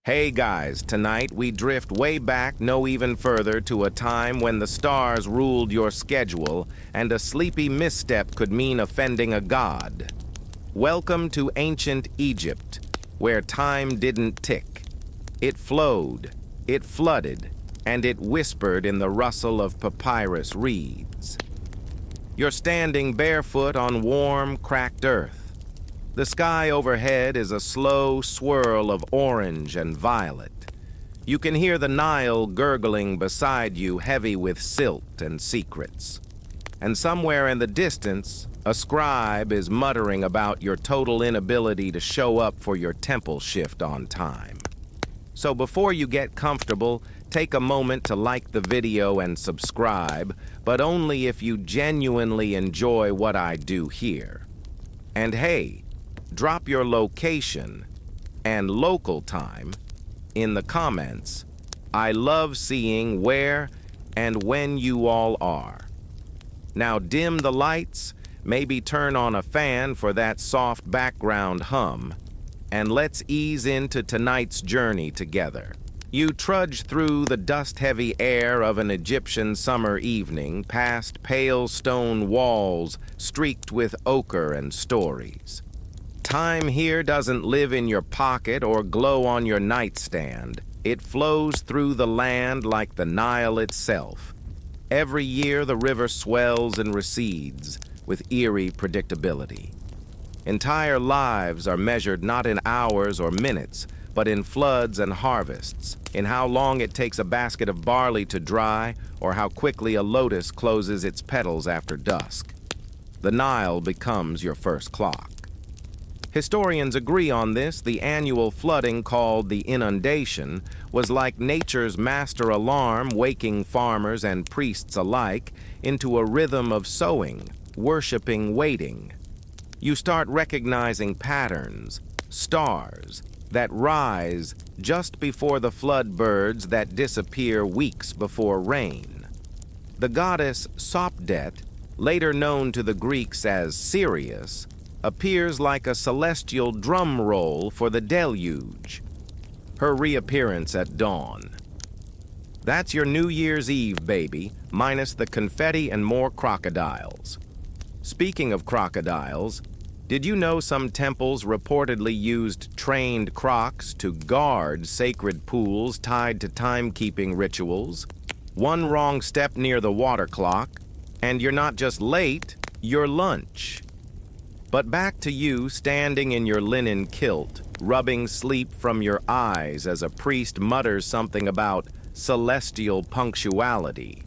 Hey guys, tonight we drift way back no even further to a time when the stars ruled your schedule and a sleepy misstep could mean offending a god. Welcome to ancient Egypt, where time didn't tick. It flowed, it flooded, and it whispered in the rustle of papyrus reeds. You're standing barefoot on warm, cracked earth. The sky overhead is a slow swirl of orange and violet. You can hear the Nile gurgling beside you, heavy with silt and secrets. And somewhere in the distance, a scribe is muttering about your total inability to show up for your temple shift on time. So before you get comfortable, take a moment to like the video and subscribe, but only if you genuinely enjoy what I do here. And hey, drop your location and local time in the comments. I love seeing where and when you all are. Now dim the lights, maybe turn on a fan for that soft background hum, and let's ease into tonight's journey together. You trudge through the dust-heavy air of an Egyptian summer evening, past pale stone walls streaked with ochre and stories. Time here doesn't live in your pocket or glow on your nightstand. It flows through the land like the Nile itself. Every year the river swells and recedes with eerie predictability. Entire lives are measured not in hours or minutes, but in floods and harvests, in how long it takes a basket of barley to dry or how quickly a lotus closes its petals after dusk. The Nile becomes your first clock. Historians agree on this. The annual flooding, called the inundation, was like nature's master alarm, waking farmers and priests alike into a rhythm of sowing, worshiping, waiting. You start recognizing patterns, stars, that rise just before the flood, birds that disappear weeks before rain. The goddess Sopdet, later known to the Greeks as Sirius, appears like a celestial drum roll for the deluge. Her reappearance at dawn. That's your New Year's Eve, baby, minus the confetti and more crocodiles. Speaking of crocodiles, did you know some temples reportedly used trained crocs to guard sacred pools tied to timekeeping rituals? One wrong step near the water clock, and you're not just late, you're lunch. But back to you, standing in your linen kilt, rubbing sleep from your eyes as a priest mutters something about celestial punctuality.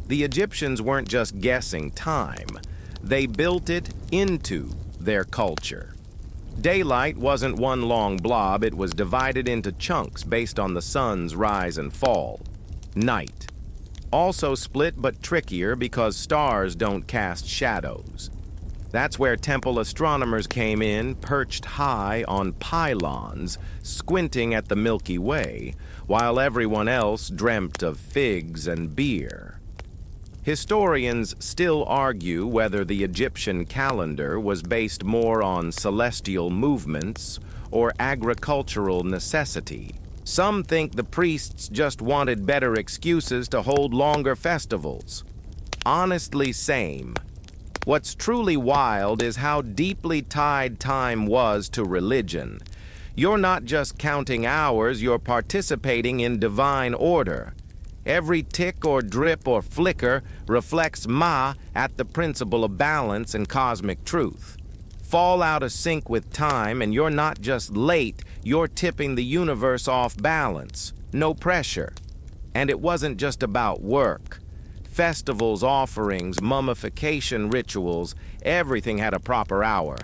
The Egyptians weren't just guessing time. They built it into their culture. Daylight wasn't one long blob, it was divided into chunks based on the sun's rise and fall. Night. Also split but trickier because stars don't cast shadows. That's where temple astronomers came in, perched high on pylons, squinting at the Milky Way, while everyone else dreamt of figs and beer. Historians still argue whether the Egyptian calendar was based more on celestial movements or agricultural necessity. Some think the priests just wanted better excuses to hold longer festivals. Honestly, same. What's truly wild is how deeply tied time was to religion. You're not just counting hours, you're participating in divine order. Every tick or drip or flicker reflects Ma at the principle of balance and cosmic truth. Fall out of sync with time and you're not just late, you're tipping the universe off balance. No pressure. And it wasn't just about work. Festivals, offerings, mummification rituals, everything had a proper hour.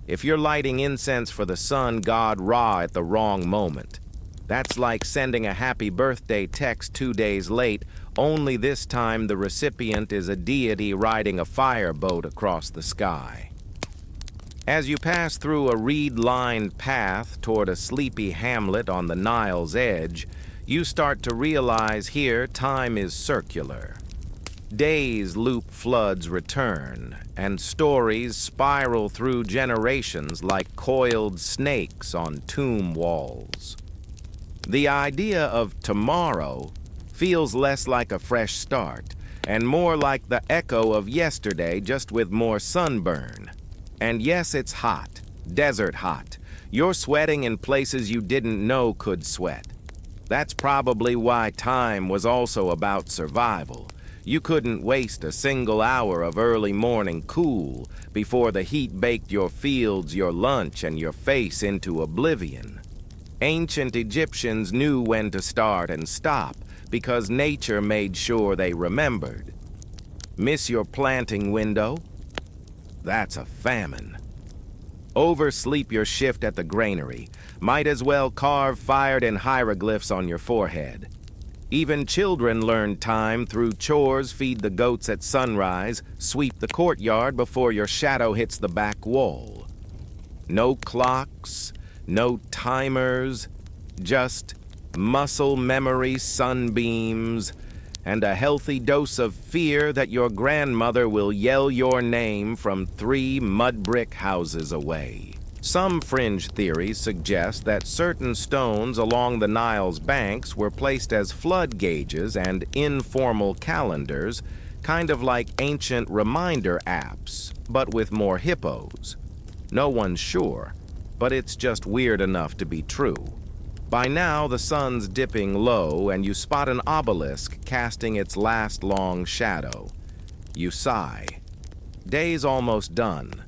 If you're lighting incense for the sun god Ra at the wrong moment, that's like sending a happy birthday text 2 days late, only this time the recipient is a deity riding a fireboat across the sky. As you pass through a reed-lined path toward a sleepy hamlet on the Nile's edge, you start to realize here time is circular. Days loop, floods return, and stories spiral through generations like coiled snakes on tomb walls. The idea of tomorrow feels less like a fresh start and more like the echo of yesterday, just with more sunburn. And yes, it's hot, desert hot. You're sweating in places you didn't know could sweat. That's probably why time was also about survival. You couldn't waste a single hour of early morning cool before the heat baked your fields, your lunch, and your face into oblivion. Ancient Egyptians knew when to start and stop because nature made sure they remembered. Miss your planting window? That's a famine. Oversleep your shift at the granary. Might as well carve fired in hieroglyphs on your forehead. Even children learn time through chores, feed the goats at sunrise, sweep the courtyard before your shadow hits the back wall. No clocks, no timers, just muscle memory sunbeams, and a healthy dose of fear that your grandmother will yell your name from 3 mud brick houses away. Some fringe theories suggest that certain stones along the Nile's banks were placed as flood gauges and informal calendars, kind of like ancient reminder apps, but with more hippos. No one's sure, but it's just weird enough to be true. By now, the sun's dipping low, and you spot an obelisk casting its last long shadow. You sigh. Day's almost done.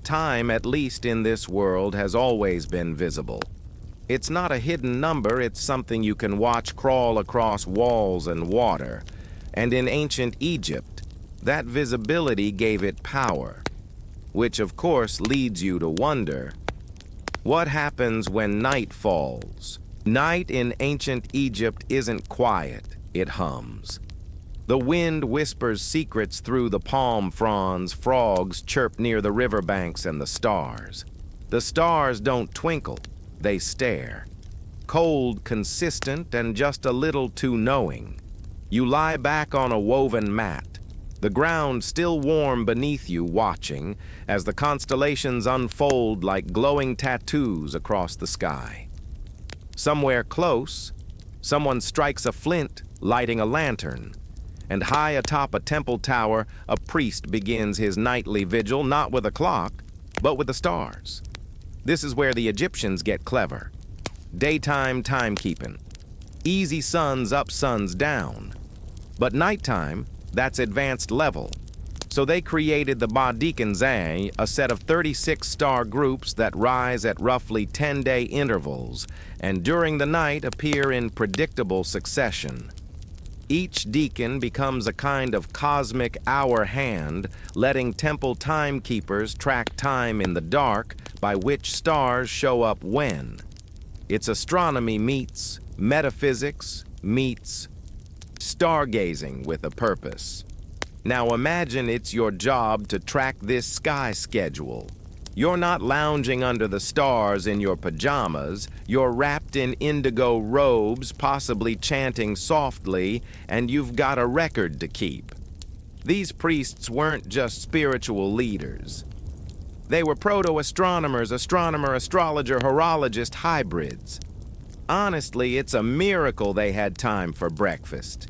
Time, at least in this world, has always been visible. It's not a hidden number, it's something you can watch crawl across walls and water. And in ancient Egypt, that visibility gave it power. Which, of course, leads you to wonder, what happens when night falls? Night in ancient Egypt isn't quiet, it hums. The wind whispers secrets through the palm fronds, frogs chirp near the riverbanks and the stars. The stars don't twinkle, they stare. Cold, consistent, and just a little too knowing. You lie back on a woven mat, the ground still warm beneath you, watching as the constellations unfold like glowing tattoos across the sky. Somewhere close, someone strikes a flint, lighting a lantern, and high atop a temple tower, a priest begins his nightly vigil not with a clock, but with the stars. This is where the Egyptians get clever. Daytime timekeeping. Easy suns up, suns down. But nighttime, that's advanced level. So they created the Ba-Deacon-Zang, a set of 36 star groups that rise at roughly 10-day intervals, and during the night appear in predictable succession. Each deacon becomes a kind of cosmic hour hand, letting temple timekeepers track time in the dark by which stars show up when. It's astronomy meets metaphysics meets stargazing with a purpose. Now imagine it's your job to track this sky schedule. You're not lounging under the stars in your pajamas, you're wrapped in indigo robes, possibly chanting softly, and you've got a record to keep. These priests weren't just spiritual leaders. They were proto-astronomers, astronomer, astrologer, horologist hybrids. Honestly, it's a miracle they had time for breakfast.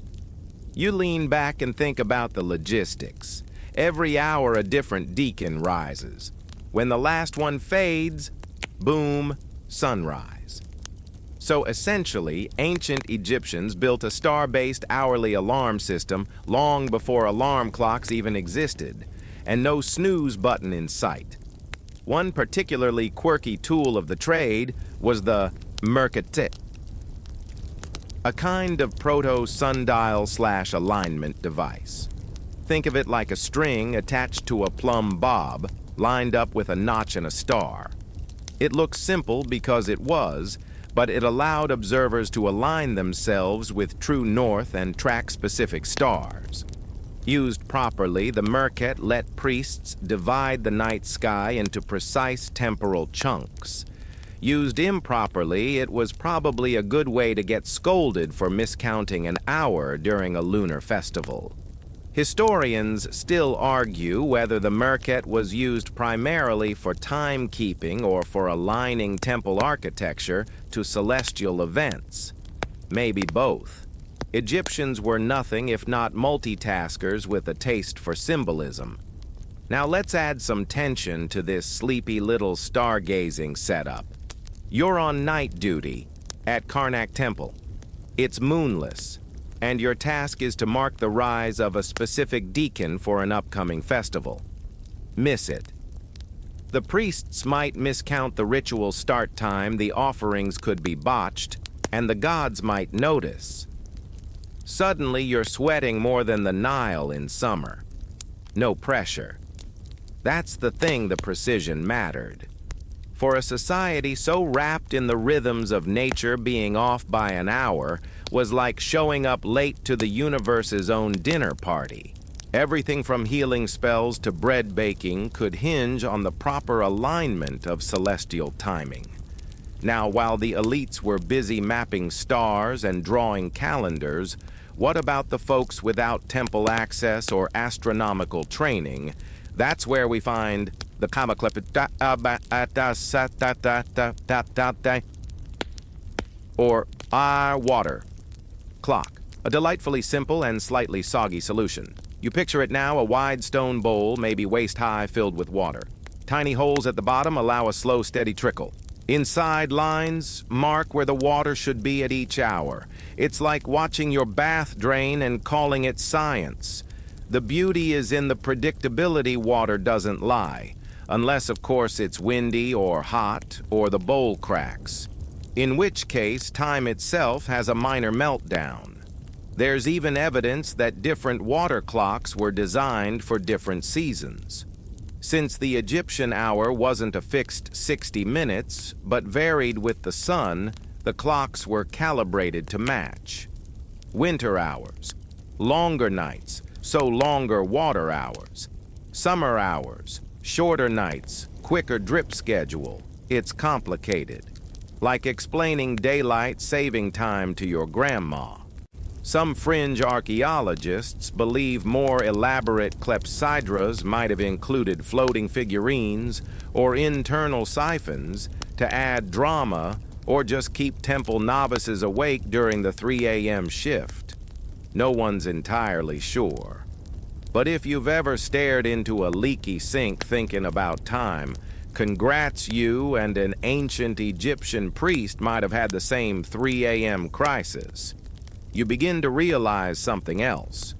You lean back and think about the logistics. Every hour a different deacon rises. When the last one fades, boom, sunrise. So essentially, ancient Egyptians built a star-based hourly alarm system long before alarm clocks even existed, and no snooze button in sight. One particularly quirky tool of the trade was the mercatit, a kind of proto-sundial/alignment device. Think of it like a string attached to a plumb bob, lined up with a notch and a star. It looks simple because it was, but it allowed observers to align themselves with true north and track specific stars. Used properly, the mercat let priests divide the night sky into precise temporal chunks. Used improperly, it was probably a good way to get scolded for miscounting an hour during a lunar festival. Historians still argue whether the Merkhet was used primarily for timekeeping or for aligning temple architecture to celestial events. Maybe both. Egyptians were nothing if not multitaskers with a taste for symbolism. Now let's add some tension to this sleepy little stargazing setup. You're on night duty at Karnak Temple. It's moonless, and your task is to mark the rise of a specific deacon for an upcoming festival. Miss it. The priests might miscount the ritual start time, the offerings could be botched, and the gods might notice. Suddenly you're sweating more than the Nile in summer. No pressure. That's the thing the precision mattered. For a society so wrapped in the rhythms of nature, being off by an hour was like showing up late to the universe's own dinner party. Everything from healing spells to bread baking could hinge on the proper alignment of celestial timing. Now, while the elites were busy mapping stars and drawing calendars, what about the folks without temple access or astronomical training? That's where we find the or water clock, a delightfully simple and slightly soggy solution. You picture it now, a wide stone bowl, maybe waist-high, filled with water. Tiny holes at the bottom allow a slow, steady trickle. Inside lines mark where the water should be at each hour. It's like watching your bath drain and calling it science. The beauty is in the predictability. Water doesn't lie, unless of course it's windy or hot or the bowl cracks, in which case time itself has a minor meltdown. There's even evidence that different water clocks were designed for different seasons. Since the Egyptian hour wasn't a fixed 60 minutes, but varied with the sun, the clocks were calibrated to match. Winter hours, longer nights, so longer water hours. Summer hours, shorter nights, quicker drip schedule. It's complicated. Like explaining daylight saving time to your grandma. Some fringe archaeologists believe more elaborate clepsydras might have included floating figurines or internal siphons to add drama or just keep temple novices awake during the 3 a.m. shift. No one's entirely sure. But if you've ever stared into a leaky sink thinking about time, congrats, you and an ancient Egyptian priest might have had the same 3 a.m. crisis. You begin to realize something else.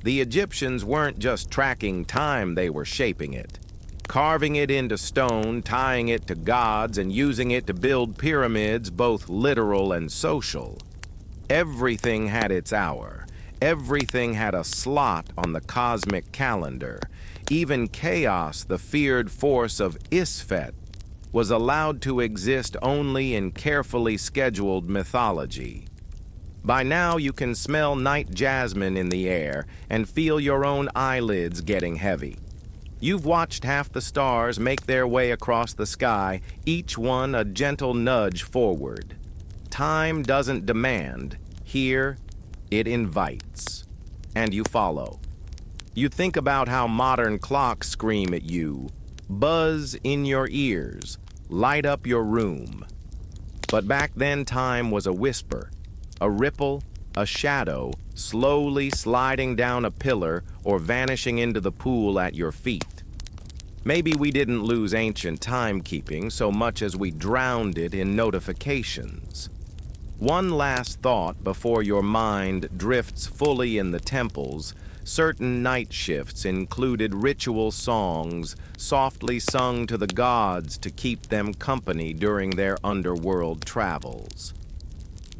The Egyptians weren't just tracking time, they were shaping it. Carving it into stone, tying it to gods, and using it to build pyramids, both literal and social. Everything had its hour. Everything had a slot on the cosmic calendar. Even chaos, the feared force of Isfet, was allowed to exist only in carefully scheduled mythology. By now you can smell night jasmine in the air and feel your own eyelids getting heavy. You've watched half the stars make their way across the sky, each one a gentle nudge forward. Time doesn't demand. Here, it invites. And you follow. You think about how modern clocks scream at you, buzz in your ears, light up your room. But back then time was a whisper, a ripple, a shadow, slowly sliding down a pillar or vanishing into the pool at your feet. Maybe we didn't lose ancient timekeeping so much as we drowned it in notifications. One last thought before your mind drifts fully in the temples. Certain night shifts included ritual songs softly sung to the gods to keep them company during their underworld travels.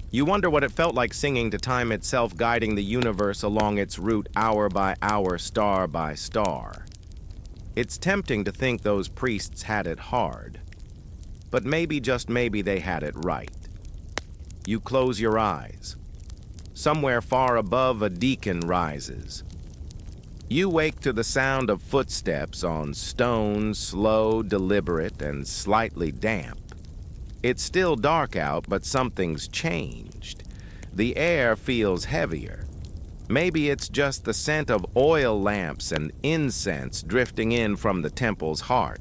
You wonder what it felt like singing to time itself, guiding the universe along its route hour by hour, star by star. It's tempting to think those priests had it hard, but maybe, just maybe, they had it right. You close your eyes. Somewhere far above, a deacon rises. You wake to the sound of footsteps on stone, slow, deliberate, and slightly damp. It's still dark out, but something's changed. The air feels heavier. Maybe it's just the scent of oil lamps and incense drifting in from the temple's heart.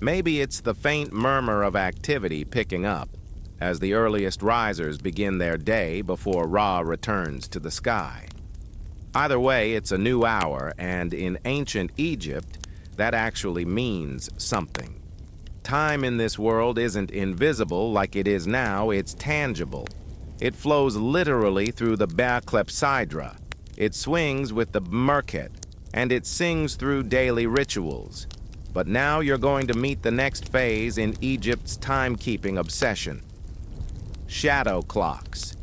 Maybe it's the faint murmur of activity picking up as the earliest risers begin their day before Ra returns to the sky. Either way, it's a new hour, and in ancient Egypt, that actually means something. Time in this world isn't invisible like it is now, it's tangible. It flows literally through the Ba-Klepsydra. It swings with the Merket, and it sings through daily rituals. But now you're going to meet the next phase in Egypt's timekeeping obsession. Shadow clocks.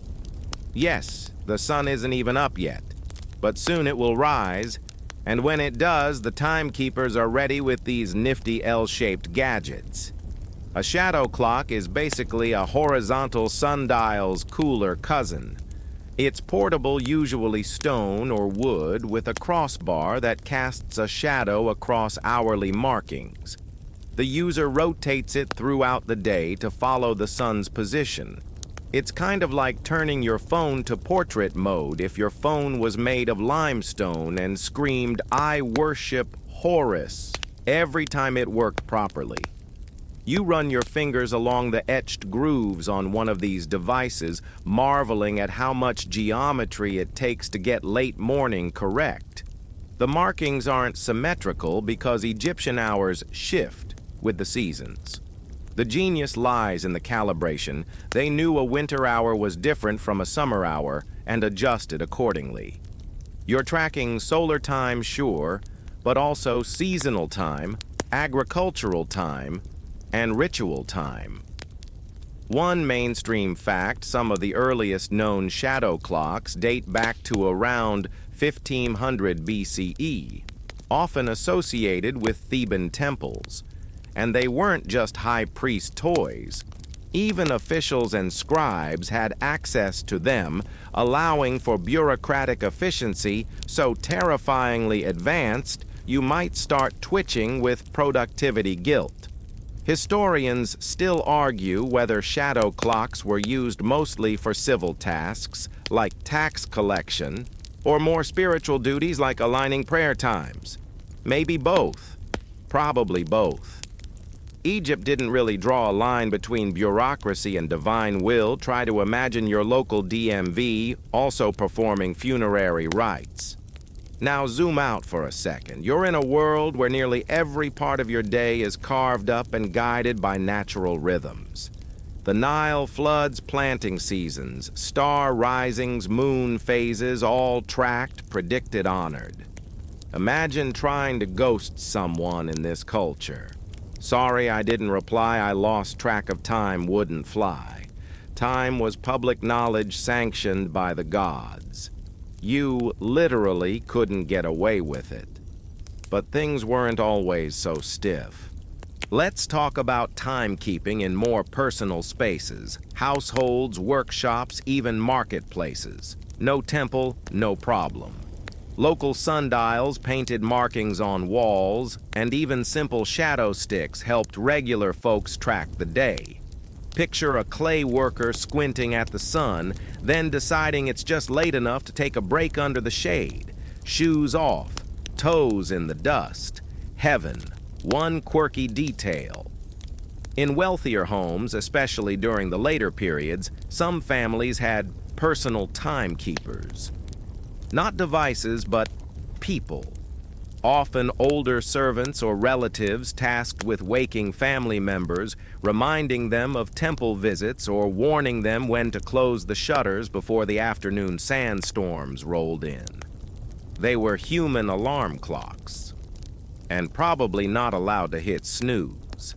Yes, the sun isn't even up yet, but soon it will rise, and when it does, the timekeepers are ready with these nifty L-shaped gadgets. A shadow clock is basically a horizontal sundial's cooler cousin. It's portable, usually stone or wood, with a crossbar that casts a shadow across hourly markings. The user rotates it throughout the day to follow the sun's position. It's kind of like turning your phone to portrait mode if your phone was made of limestone and screamed, "I worship Horus," every time it worked properly. You run your fingers along the etched grooves on one of these devices, marveling at how much geometry it takes to get late morning correct. The markings aren't symmetrical because Egyptian hours shift with the seasons. The genius lies in the calibration. They knew a winter hour was different from a summer hour and adjusted accordingly. You're tracking solar time, sure, but also seasonal time, agricultural time, and ritual time. One mainstream fact, some of the earliest known shadow clocks date back to around 1500 BCE, often associated with Theban temples. And they weren't just high priest toys. Even officials and scribes had access to them, allowing for bureaucratic efficiency so terrifyingly advanced you might start twitching with productivity guilt. Historians still argue whether shadow clocks were used mostly for civil tasks, like tax collection, or more spiritual duties like aligning prayer times. Maybe both. Probably both. Egypt didn't really draw a line between bureaucracy and divine will. Try to imagine your local DMV also performing funerary rites. Now zoom out for a second. You're in a world where nearly every part of your day is carved up and guided by natural rhythms. The Nile floods, planting seasons, star risings, moon phases, all tracked, predicted, honored. Imagine trying to ghost someone in this culture. Sorry I didn't reply, I lost track of time wouldn't fly. Time was public knowledge sanctioned by the gods. You literally couldn't get away with it. But things weren't always so stiff. Let's talk about timekeeping in more personal spaces, households, workshops, even marketplaces. No temple, no problem. Local sundials painted markings on walls, and even simple shadow sticks helped regular folks track the day. Picture a clay worker squinting at the sun, then deciding it's just late enough to take a break under the shade. Shoes off, toes in the dust. Heaven, one quirky detail. In wealthier homes, especially during the later periods, some families had personal timekeepers. Not devices, but people. Often older servants or relatives tasked with waking family members, reminding them of temple visits or warning them when to close the shutters before the afternoon sandstorms rolled in. They were human alarm clocks, and probably not allowed to hit snooze.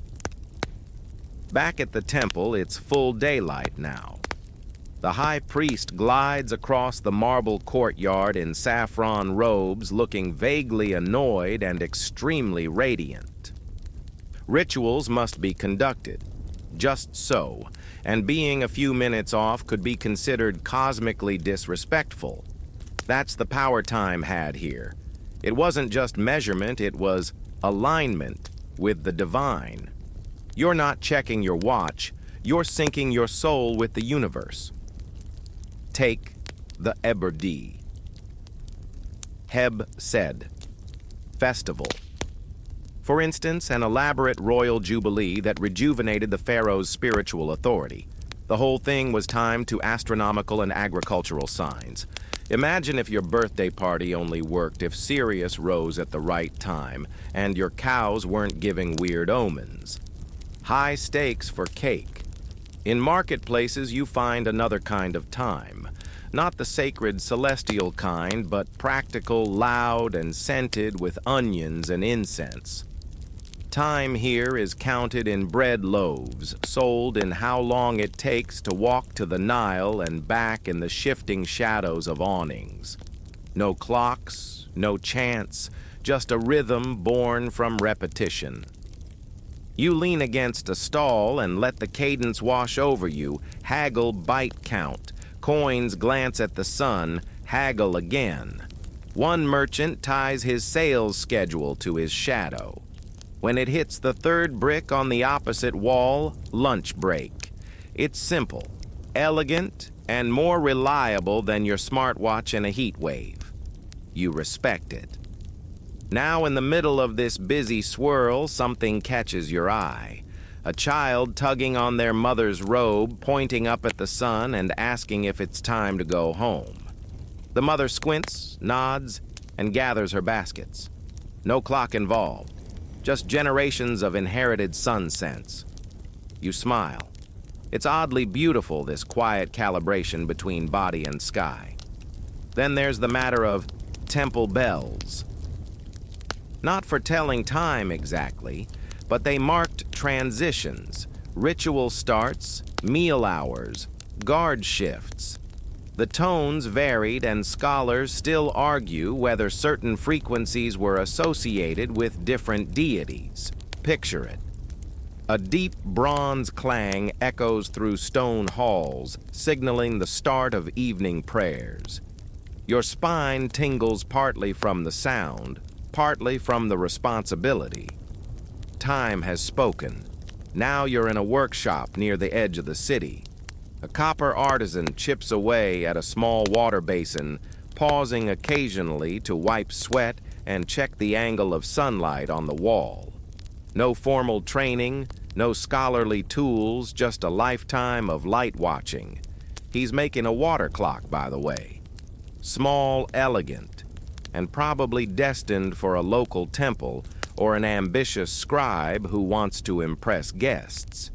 Back at the temple, it's full daylight now. The high priest glides across the marble courtyard in saffron robes, looking vaguely annoyed and extremely radiant. Rituals must be conducted, just so, and being a few minutes off could be considered cosmically disrespectful. That's the power time had here. It wasn't just measurement, it was alignment with the divine. You're not checking your watch, you're syncing your soul with the universe. Take the Eberdi. Heb said. Festival. For instance, an elaborate royal jubilee that rejuvenated the pharaoh's spiritual authority. The whole thing was timed to astronomical and agricultural signs. Imagine if your birthday party only worked if Sirius rose at the right time and your cows weren't giving weird omens. High stakes for cake. In marketplaces, you find another kind of time. Not the sacred celestial kind, but practical, loud, and scented with onions and incense. Time here is counted in bread loaves, sold in how long it takes to walk to the Nile and back in the shifting shadows of awnings. No clocks, no chance, just a rhythm born from repetition. You lean against a stall and let the cadence wash over you, haggle bite count. Coins glance at the sun, haggle again. One merchant ties his sales schedule to his shadow. When it hits the third brick on the opposite wall, lunch break. It's simple, elegant, and more reliable than your smartwatch in a heat wave. You respect it. Now in the middle of this busy swirl, something catches your eye. A child tugging on their mother's robe, pointing up at the sun and asking if it's time to go home. The mother squints, nods, and gathers her baskets. No clock involved. Just generations of inherited sun sense. You smile. It's oddly beautiful, this quiet calibration between body and sky. Then there's the matter of temple bells. Not for telling time exactly, but they marked transitions, ritual starts, meal hours, guard shifts. The tones varied, and scholars still argue whether certain frequencies were associated with different deities. Picture it. A deep bronze clang echoes through stone halls, signaling the start of evening prayers. Your spine tingles partly from the sound, partly from the responsibility. Time has spoken. Now you're in a workshop near the edge of the city. A copper artisan chips away at a small water basin, pausing occasionally to wipe sweat and check the angle of sunlight on the wall. No formal training, no scholarly tools, just a lifetime of light watching. He's making a water clock, by the way. Small, elegant, and probably destined for a local temple or an ambitious scribe who wants to impress guests.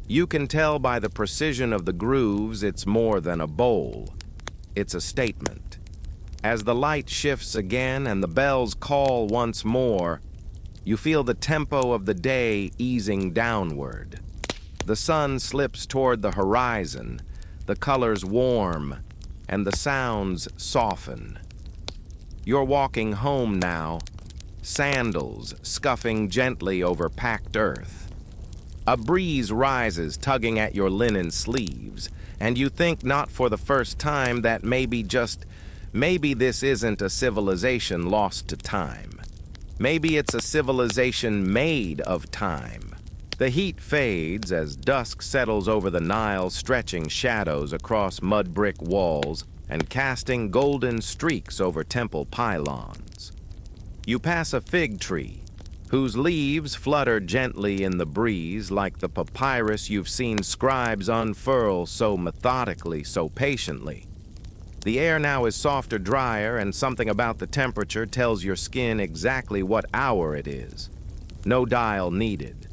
You can tell by the precision of the grooves it's more than a bowl. It's a statement. As the light shifts again and the bells call once more, you feel the tempo of the day easing downward. The sun slips toward the horizon, the colors warm, and the sounds soften. You're walking home now, sandals scuffing gently over packed earth. A breeze rises, tugging at your linen sleeves, and you think not for the first time that maybe this isn't a civilization lost to time. Maybe it's a civilization made of time. The heat fades as dusk settles over the Nile, stretching shadows across mud brick walls and casting golden streaks over temple pylons. You pass a fig tree, whose leaves flutter gently in the breeze like the papyrus you've seen scribes unfurl so methodically, so patiently. The air now is softer, drier, and something about the temperature tells your skin exactly what hour it is. No dial needed.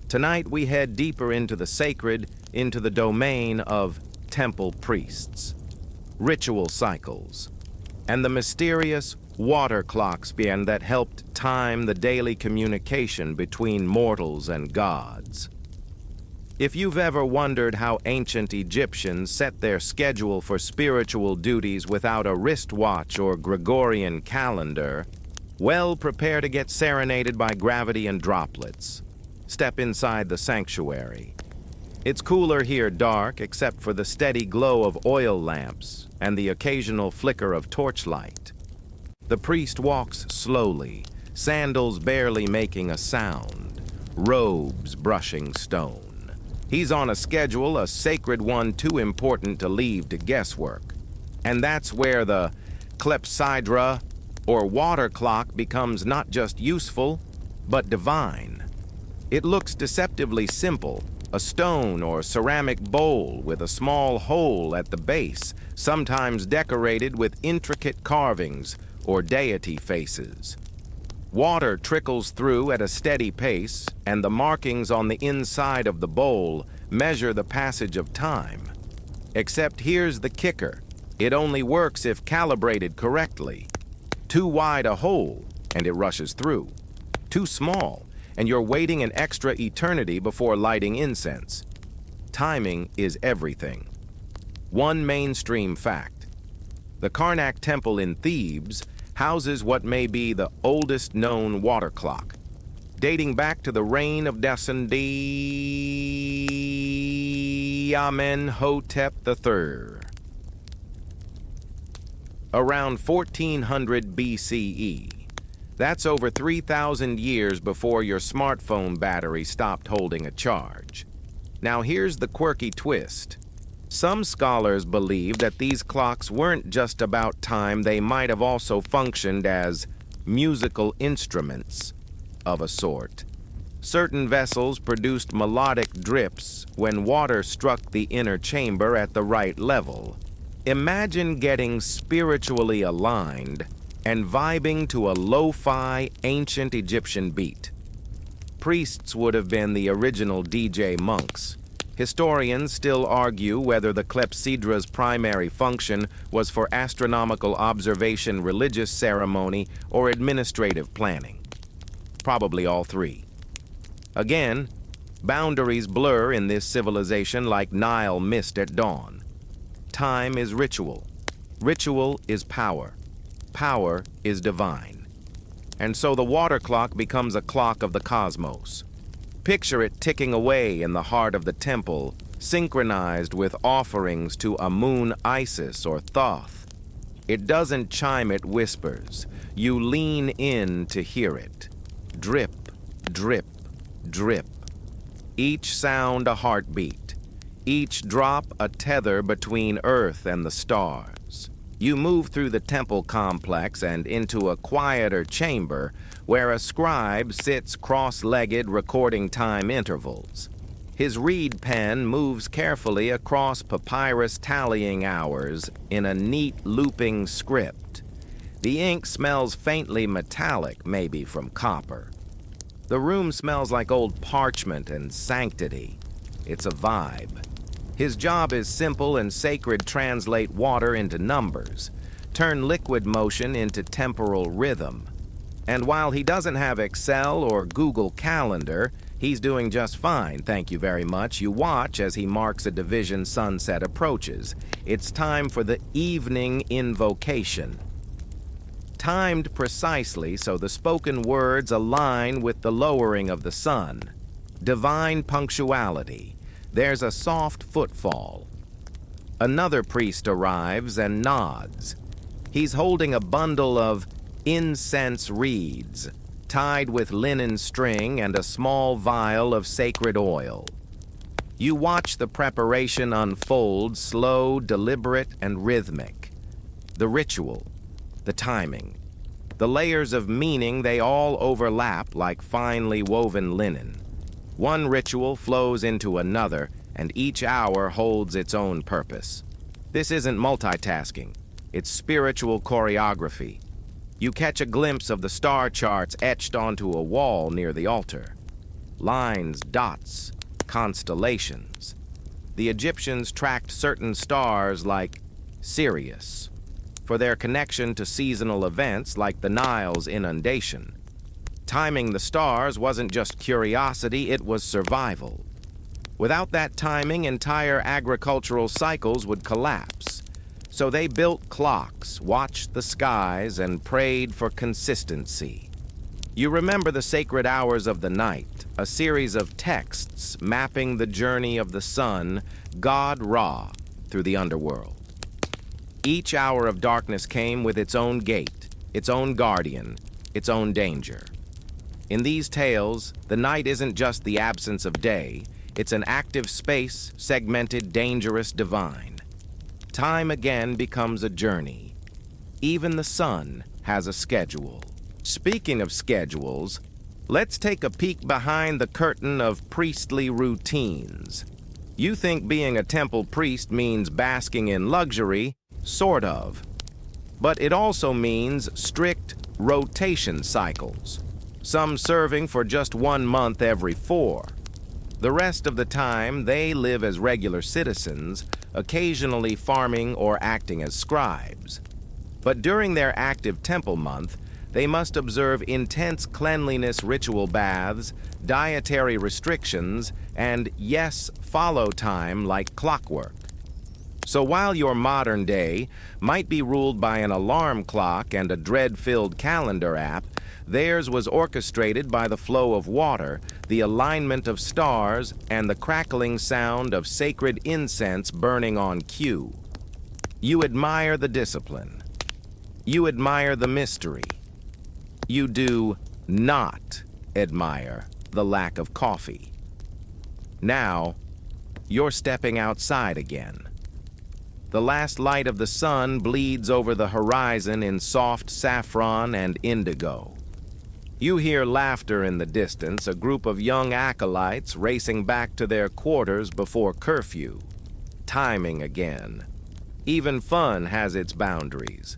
Tonight we head deeper into the sacred, into the domain of temple priests, ritual cycles, and the mysterious water clocks that helped time the daily communication between mortals and gods. If you've ever wondered how ancient Egyptians set their schedule for spiritual duties without a wristwatch or Gregorian calendar, well, prepare to get serenaded by gravity and droplets. Step inside the sanctuary. It's cooler here, dark, except for the steady glow of oil lamps and the occasional flicker of torchlight. The priest walks slowly, sandals barely making a sound, robes brushing stone. He's on a schedule, a sacred one too important to leave to guesswork. And that's where the clepsydra, or water clock becomes not just useful, but divine. It looks deceptively simple, a stone or ceramic bowl with a small hole at the base, sometimes decorated with intricate carvings or deity faces. Water trickles through at a steady pace, and the markings on the inside of the bowl measure the passage of time. Except here's the kicker: it only works if calibrated correctly. Too wide a hole, and it rushes through. Too small, and you're waiting an extra eternity before lighting incense. Timing is everything. One mainstream fact: the Karnak Temple in Thebes houses what may be the oldest known water clock, dating back to the reign of Amenhotep III. Around 1400 BCE. That's over 3,000 years before your smartphone battery stopped holding a charge. Now here's the quirky twist. Some scholars believe that these clocks weren't just about time, they might have also functioned as musical instruments of a sort. Certain vessels produced melodic drips when water struck the inner chamber at the right level. Imagine getting spiritually aligned and vibing to a lo-fi ancient Egyptian beat. Priests would have been the original DJ monks. Historians still argue whether the clepsydra's primary function was for astronomical observation, religious ceremony, or administrative planning. Probably all three. Again, boundaries blur in this civilization like Nile mist at dawn. Time is ritual. Ritual is power. Power is divine. And so the water clock becomes a clock of the cosmos. Picture it ticking away in the heart of the temple, synchronized with offerings to Amun, Isis, or Thoth. It doesn't chime, it whispers. You lean in to hear it. Drip, drip, drip. Each sound a heartbeat. Each drop a tether between Earth and the stars. You move through the temple complex and into a quieter chamber where a scribe sits cross-legged recording time intervals. His reed pen moves carefully across papyrus tallying hours in a neat looping script. The ink smells faintly metallic, maybe from copper. The room smells like old parchment and sanctity. It's a vibe. His job is simple and sacred: translate water into numbers, turn liquid motion into temporal rhythm. And while he doesn't have Excel or Google Calendar, he's doing just fine, thank you very much. You watch as he marks a division sunset approaches. It's time for the evening invocation. Timed precisely so the spoken words align with the lowering of the sun. Divine punctuality. There's a soft footfall. Another priest arrives and nods. He's holding a bundle of incense reeds, tied with linen string, and a small vial of sacred oil. You watch the preparation unfold, slow, deliberate, and rhythmic. The ritual, the timing, the layers of meaning, they all overlap like finely woven linen. One ritual flows into another, and each hour holds its own purpose. This isn't multitasking, it's spiritual choreography. You catch a glimpse of the star charts etched onto a wall near the altar. Lines, dots, constellations. The Egyptians tracked certain stars like Sirius for their connection to seasonal events like the Nile's inundation. Timing the stars wasn't just curiosity, it was survival. Without that timing, entire agricultural cycles would collapse. So they built clocks, watched the skies, and prayed for consistency. You remember the sacred hours of the night, a series of texts mapping the journey of the sun, God Ra, through the underworld. Each hour of darkness came with its own gate, its own guardian, its own danger. In these tales, the night isn't just the absence of day, it's an active space, segmented, dangerous, divine. Time again becomes a journey. Even the sun, has a schedule. Speaking of schedules, let's take a peek behind the curtain of priestly routines. You think being a temple priest means basking in luxury? Sort of. But it also means strict rotation cycles, some serving for just 1 month every 4. The rest of the time, they live as regular citizens, occasionally farming or acting as scribes. But during their active temple month, they must observe intense cleanliness ritual baths, dietary restrictions, and, yes, follow time like clockwork. So while your modern day might be ruled by an alarm clock and a dread-filled calendar app, theirs was orchestrated by the flow of water, the alignment of stars, and the crackling sound of sacred incense burning on cue. You admire the discipline. You admire the mystery. You do not admire the lack of coffee. Now, you're stepping outside again. The last light of the sun bleeds over the horizon in soft saffron and indigo. You hear laughter in the distance, a group of young acolytes racing back to their quarters before curfew. Timing again. Even fun has its boundaries.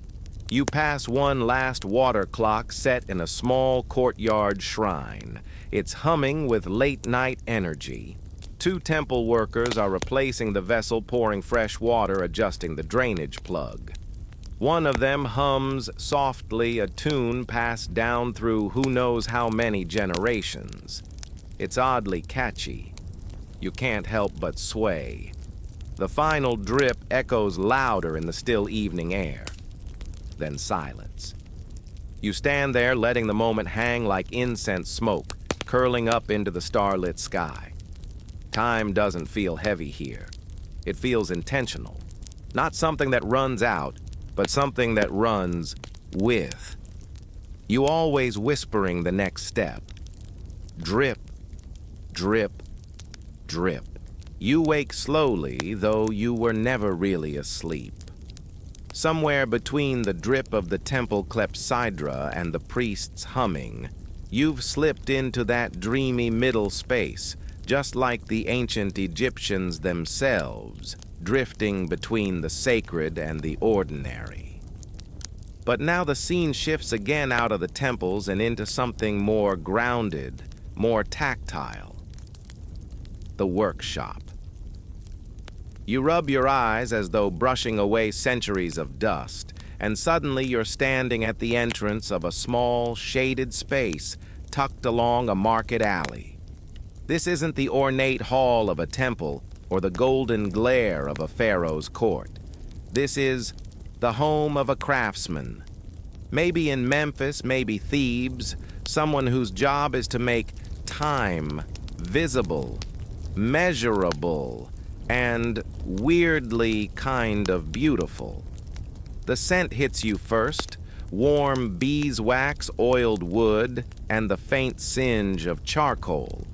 You pass one last water clock set in a small courtyard shrine. It's humming with late-night energy. 2 temple workers are replacing the vessel, pouring fresh water, adjusting the drainage plug. One of them hums softly a tune passed down through who knows how many generations. It's oddly catchy. You can't help but sway. The final drip echoes louder in the still evening air. Then silence. You stand there, letting the moment hang like incense smoke, curling up into the starlit sky. Time doesn't feel heavy here. It feels intentional. Not something that runs out, but something that runs with. You always whispering the next step. Drip, drip, drip. You wake slowly, though you were never really asleep. Somewhere between the drip of the temple clepsydra and the priest's humming, you've slipped into that dreamy middle space, just like the ancient Egyptians themselves, drifting between the sacred and the ordinary. But now the scene shifts again out of the temples and into something more grounded, more tactile. The workshop. You rub your eyes as though brushing away centuries of dust, and suddenly you're standing at the entrance of a small, shaded space tucked along a market alley. This isn't the ornate hall of a temple or the golden glare of a pharaoh's court. This is the home of a craftsman. Maybe in Memphis, maybe Thebes, someone whose job is to make time visible, measurable, and weirdly kind of beautiful. The scent hits you first, warm beeswax, oiled wood, and the faint singe of charcoal.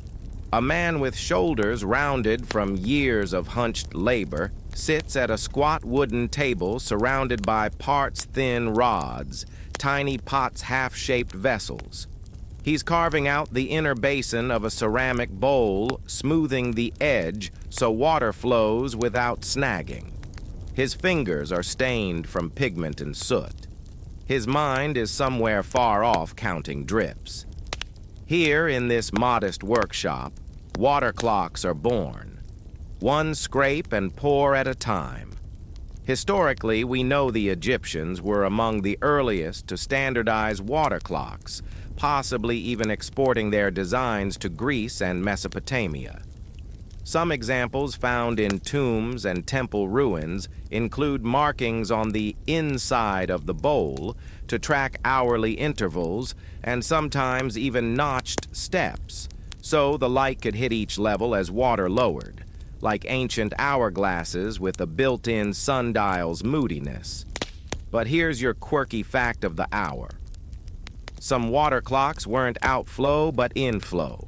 A man with shoulders rounded from years of hunched labor sits at a squat wooden table surrounded by parts-thin rods, tiny pots, half-shaped vessels. He's carving out the inner basin of a ceramic bowl, smoothing the edge so water flows without snagging. His fingers are stained from pigment and soot. His mind is somewhere far off counting drips. Here in this modest workshop, water clocks are born, one scrape and pour at a time. Historically, we know the Egyptians were among the earliest to standardize water clocks, possibly even exporting their designs to Greece and Mesopotamia. Some examples found in tombs and temple ruins include markings on the inside of the bowl to track hourly intervals, and sometimes even notched steps, so the light could hit each level as water lowered, like ancient hourglasses with a built-in sundial's moodiness. But here's your quirky fact of the hour. Some water clocks weren't outflow but inflow.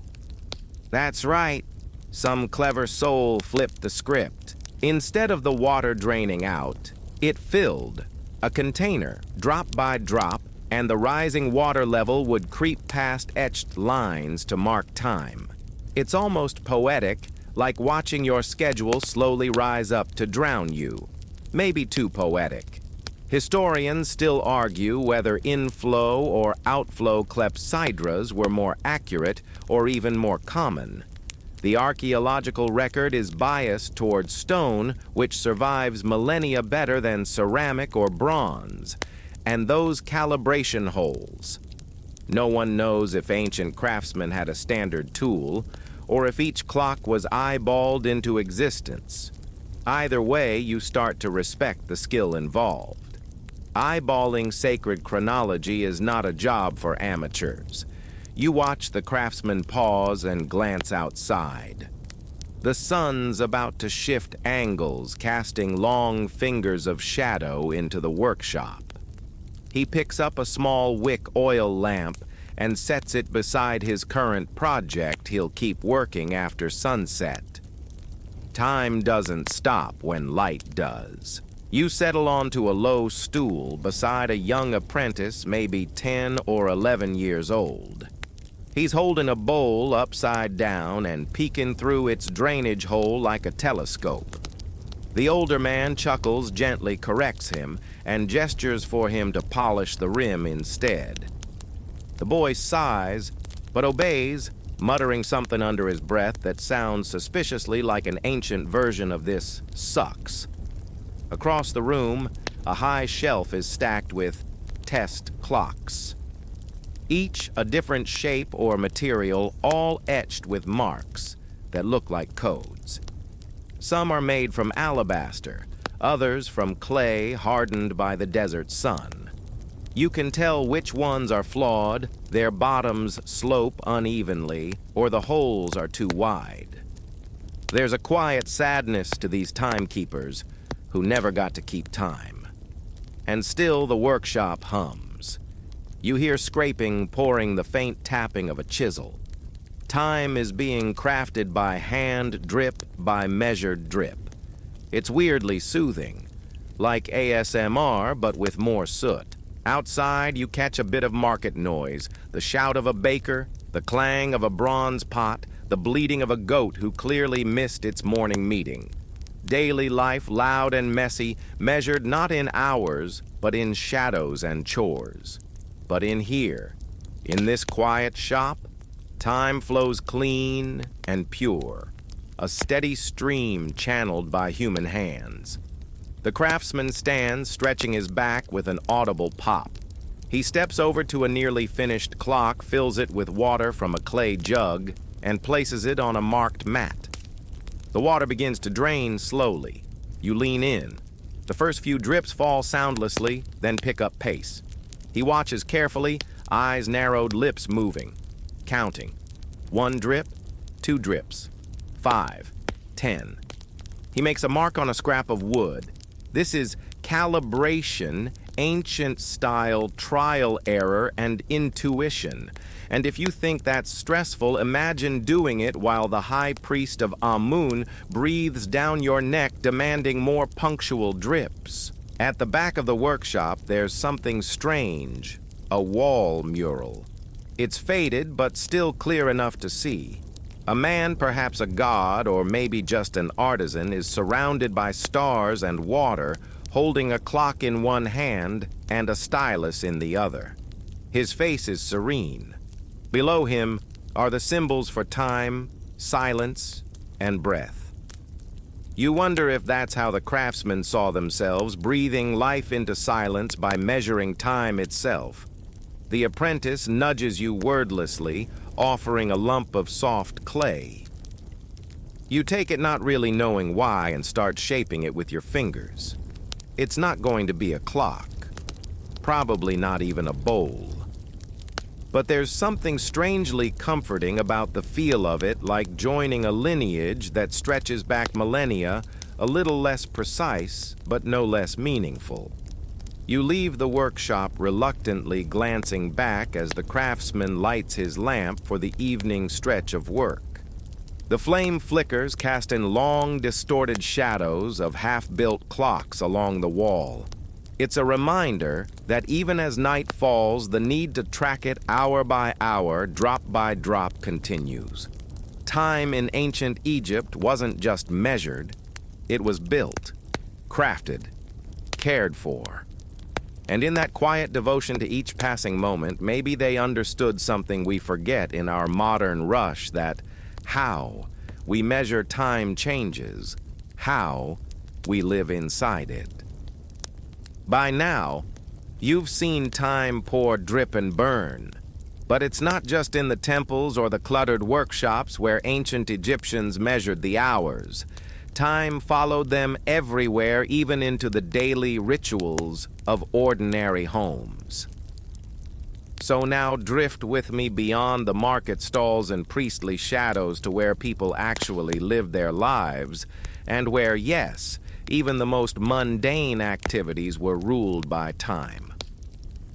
That's right, some clever soul flipped the script. Instead of the water draining out, it filled. A container, drop by drop, and the rising water level would creep past etched lines to mark time. It's almost poetic, like watching your schedule slowly rise up to drown you. Maybe too poetic. Historians still argue whether inflow or outflow clepsydras were more accurate or even more common. The archaeological record is biased toward stone, which survives millennia better than ceramic or bronze, and those calibration holes. No one knows if ancient craftsmen had a standard tool, or if each clock was eyeballed into existence. Either way, you start to respect the skill involved. Eyeballing sacred chronology is not a job for amateurs. You watch the craftsman pause and glance outside. The sun's about to shift angles, casting long fingers of shadow into the workshop. He picks up a small wick oil lamp and sets it beside his current project he'll keep working after sunset. Time doesn't stop when light does. You settle onto a low stool beside a young apprentice, maybe 10 or 11 years old. He's holding a bowl upside down and peeking through its drainage hole like a telescope. The older man chuckles, gently corrects him, and gestures for him to polish the rim instead. The boy sighs, but obeys, muttering something under his breath that sounds suspiciously like an ancient version of this "sucks." Across the room, a high shelf is stacked with test clocks. Each a different shape or material, all etched with marks that look like codes. Some are made from alabaster, others from clay hardened by the desert sun. You can tell which ones are flawed, their bottoms slope unevenly, or the holes are too wide. There's a quiet sadness to these timekeepers who never got to keep time. And still the workshop hums. You hear scraping pouring the faint tapping of a chisel. Time is being crafted by hand drip by measured drip. It's weirdly soothing, like ASMR but with more soot. Outside, you catch a bit of market noise, the shout of a baker, the clang of a bronze pot, the bleating of a goat who clearly missed its morning meeting. Daily life, loud and messy, measured not in hours, but in shadows and chores. But in here, in this quiet shop, time flows clean and pure, a steady stream channeled by human hands. The craftsman stands, stretching his back with an audible pop. He steps over to a nearly finished clock, fills it with water from a clay jug, and places it on a marked mat. The water begins to drain slowly. You lean in. The first few drips fall soundlessly, then pick up pace. He watches carefully, eyes narrowed, lips moving, counting. 1 drip, 2 drips, 5, 10. He makes a mark on a scrap of wood. This is calibration, ancient-style trial error and intuition. And if you think that's stressful, imagine doing it while the high priest of Amun breathes down your neck demanding more punctual drips. At the back of the workshop, there's something strange, a wall mural. It's faded, but still clear enough to see. A man, perhaps a god, or maybe just an artisan, is surrounded by stars and water, holding a clock in one hand and a stylus in the other. His face is serene. Below him are the symbols for time, silence, and breath. You wonder if that's how the craftsmen saw themselves, breathing life into silence by measuring time itself. The apprentice nudges you wordlessly, offering a lump of soft clay. You take it not really knowing why and start shaping it with your fingers. It's not going to be a clock, probably not even a bowl. But there's something strangely comforting about the feel of it, like joining a lineage that stretches back millennia, a little less precise, but no less meaningful. You leave the workshop reluctantly, glancing back as the craftsman lights his lamp for the evening stretch of work. The flame flickers, casting long, distorted shadows of half-built clocks along the wall. It's a reminder that even as night falls, the need to track it hour by hour, drop by drop continues. Time in ancient Egypt wasn't just measured, it was built, crafted, cared for. And in that quiet devotion to each passing moment, maybe they understood something we forget in our modern rush, that how we measure time changes, how we live inside it. By now, you've seen time pour, drip, and burn. But it's not just in the temples or the cluttered workshops where ancient Egyptians measured the hours. Time followed them everywhere, even into the daily rituals of ordinary homes. So now drift with me beyond the market stalls and priestly shadows to where people actually live their lives, and where, yes, even the most mundane activities were ruled by time.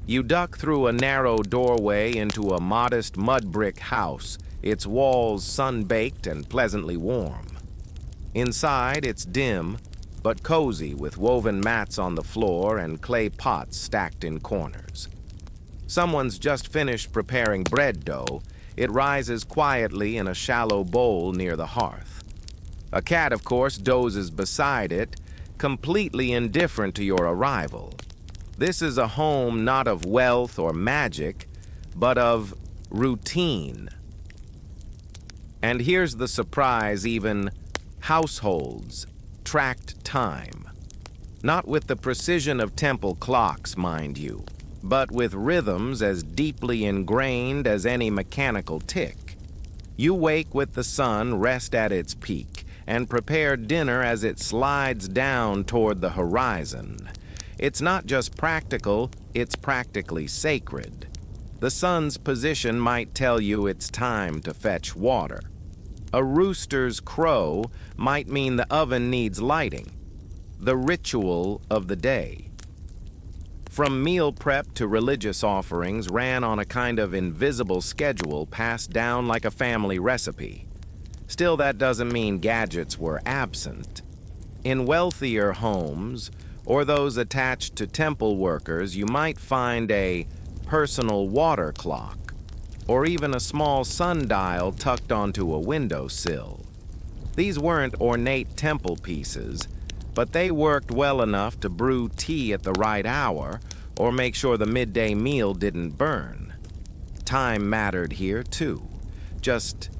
You duck through a narrow doorway into a modest mud brick house, its walls sun-baked and pleasantly warm. Inside, it's dim, but cozy, with woven mats on the floor and clay pots stacked in corners. Someone's just finished preparing bread dough. It rises quietly in a shallow bowl near the hearth. A cat, of course, dozes beside it, completely indifferent to your arrival. This is a home not of wealth or magic, but of routine. And here's the surprise: even households tracked time. Not with the precision of temple clocks, mind you, but with rhythms as deeply ingrained as any mechanical tick. You wake with the sun, rest at its peak, and prepare dinner as it slides down toward the horizon. It's not just practical, it's practically sacred. The sun's position might tell you it's time to fetch water. A rooster's crow might mean the oven needs lighting. The ritual of the day. From meal prep to religious offerings ran on a kind of invisible schedule passed down like a family recipe. Still, that doesn't mean gadgets were absent. In wealthier homes, or those attached to temple workers, you might find a personal water clock, or even a small sundial tucked onto a windowsill. These weren't ornate temple pieces, but they worked well enough to brew tea at the right hour or make sure the midday meal didn't burn. Time mattered here, too, just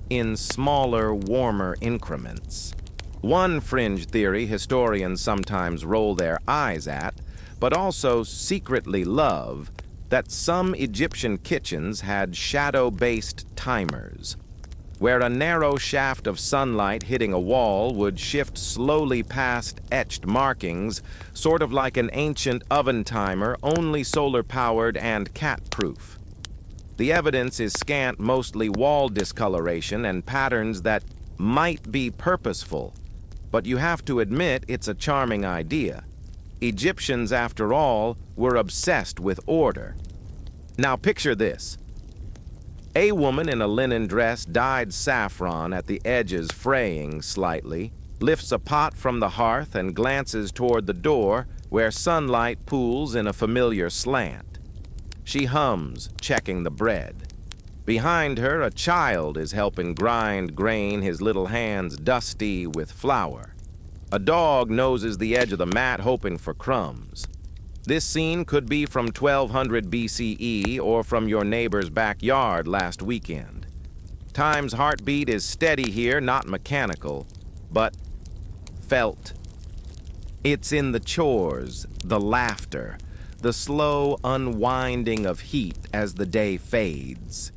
in smaller, warmer increments. One fringe theory historians sometimes roll their eyes at, but also secretly love, that some Egyptian kitchens had shadow-based timers, where a narrow shaft of sunlight hitting a wall would shift slowly past etched markings, sort of like an ancient oven timer, only solar-powered and cat-proof. The evidence is scant, mostly wall discoloration and patterns that might be purposeful, but you have to admit it's a charming idea. Egyptians, after all, were obsessed with order. Now picture this. A woman in a linen dress dyed saffron at the edges fraying slightly, lifts a pot from the hearth and glances toward the door where sunlight pools in a familiar slant. She hums, checking the bread. Behind her, a child is helping grind grain, his little hands dusty with flour. A dog noses the edge of the mat, hoping for crumbs. This scene could be from 1200 BCE or from your neighbor's backyard last weekend. Time's heartbeat is steady here, not mechanical, but felt. It's in the chores, the laughter, the slow unwinding of heat as the day fades.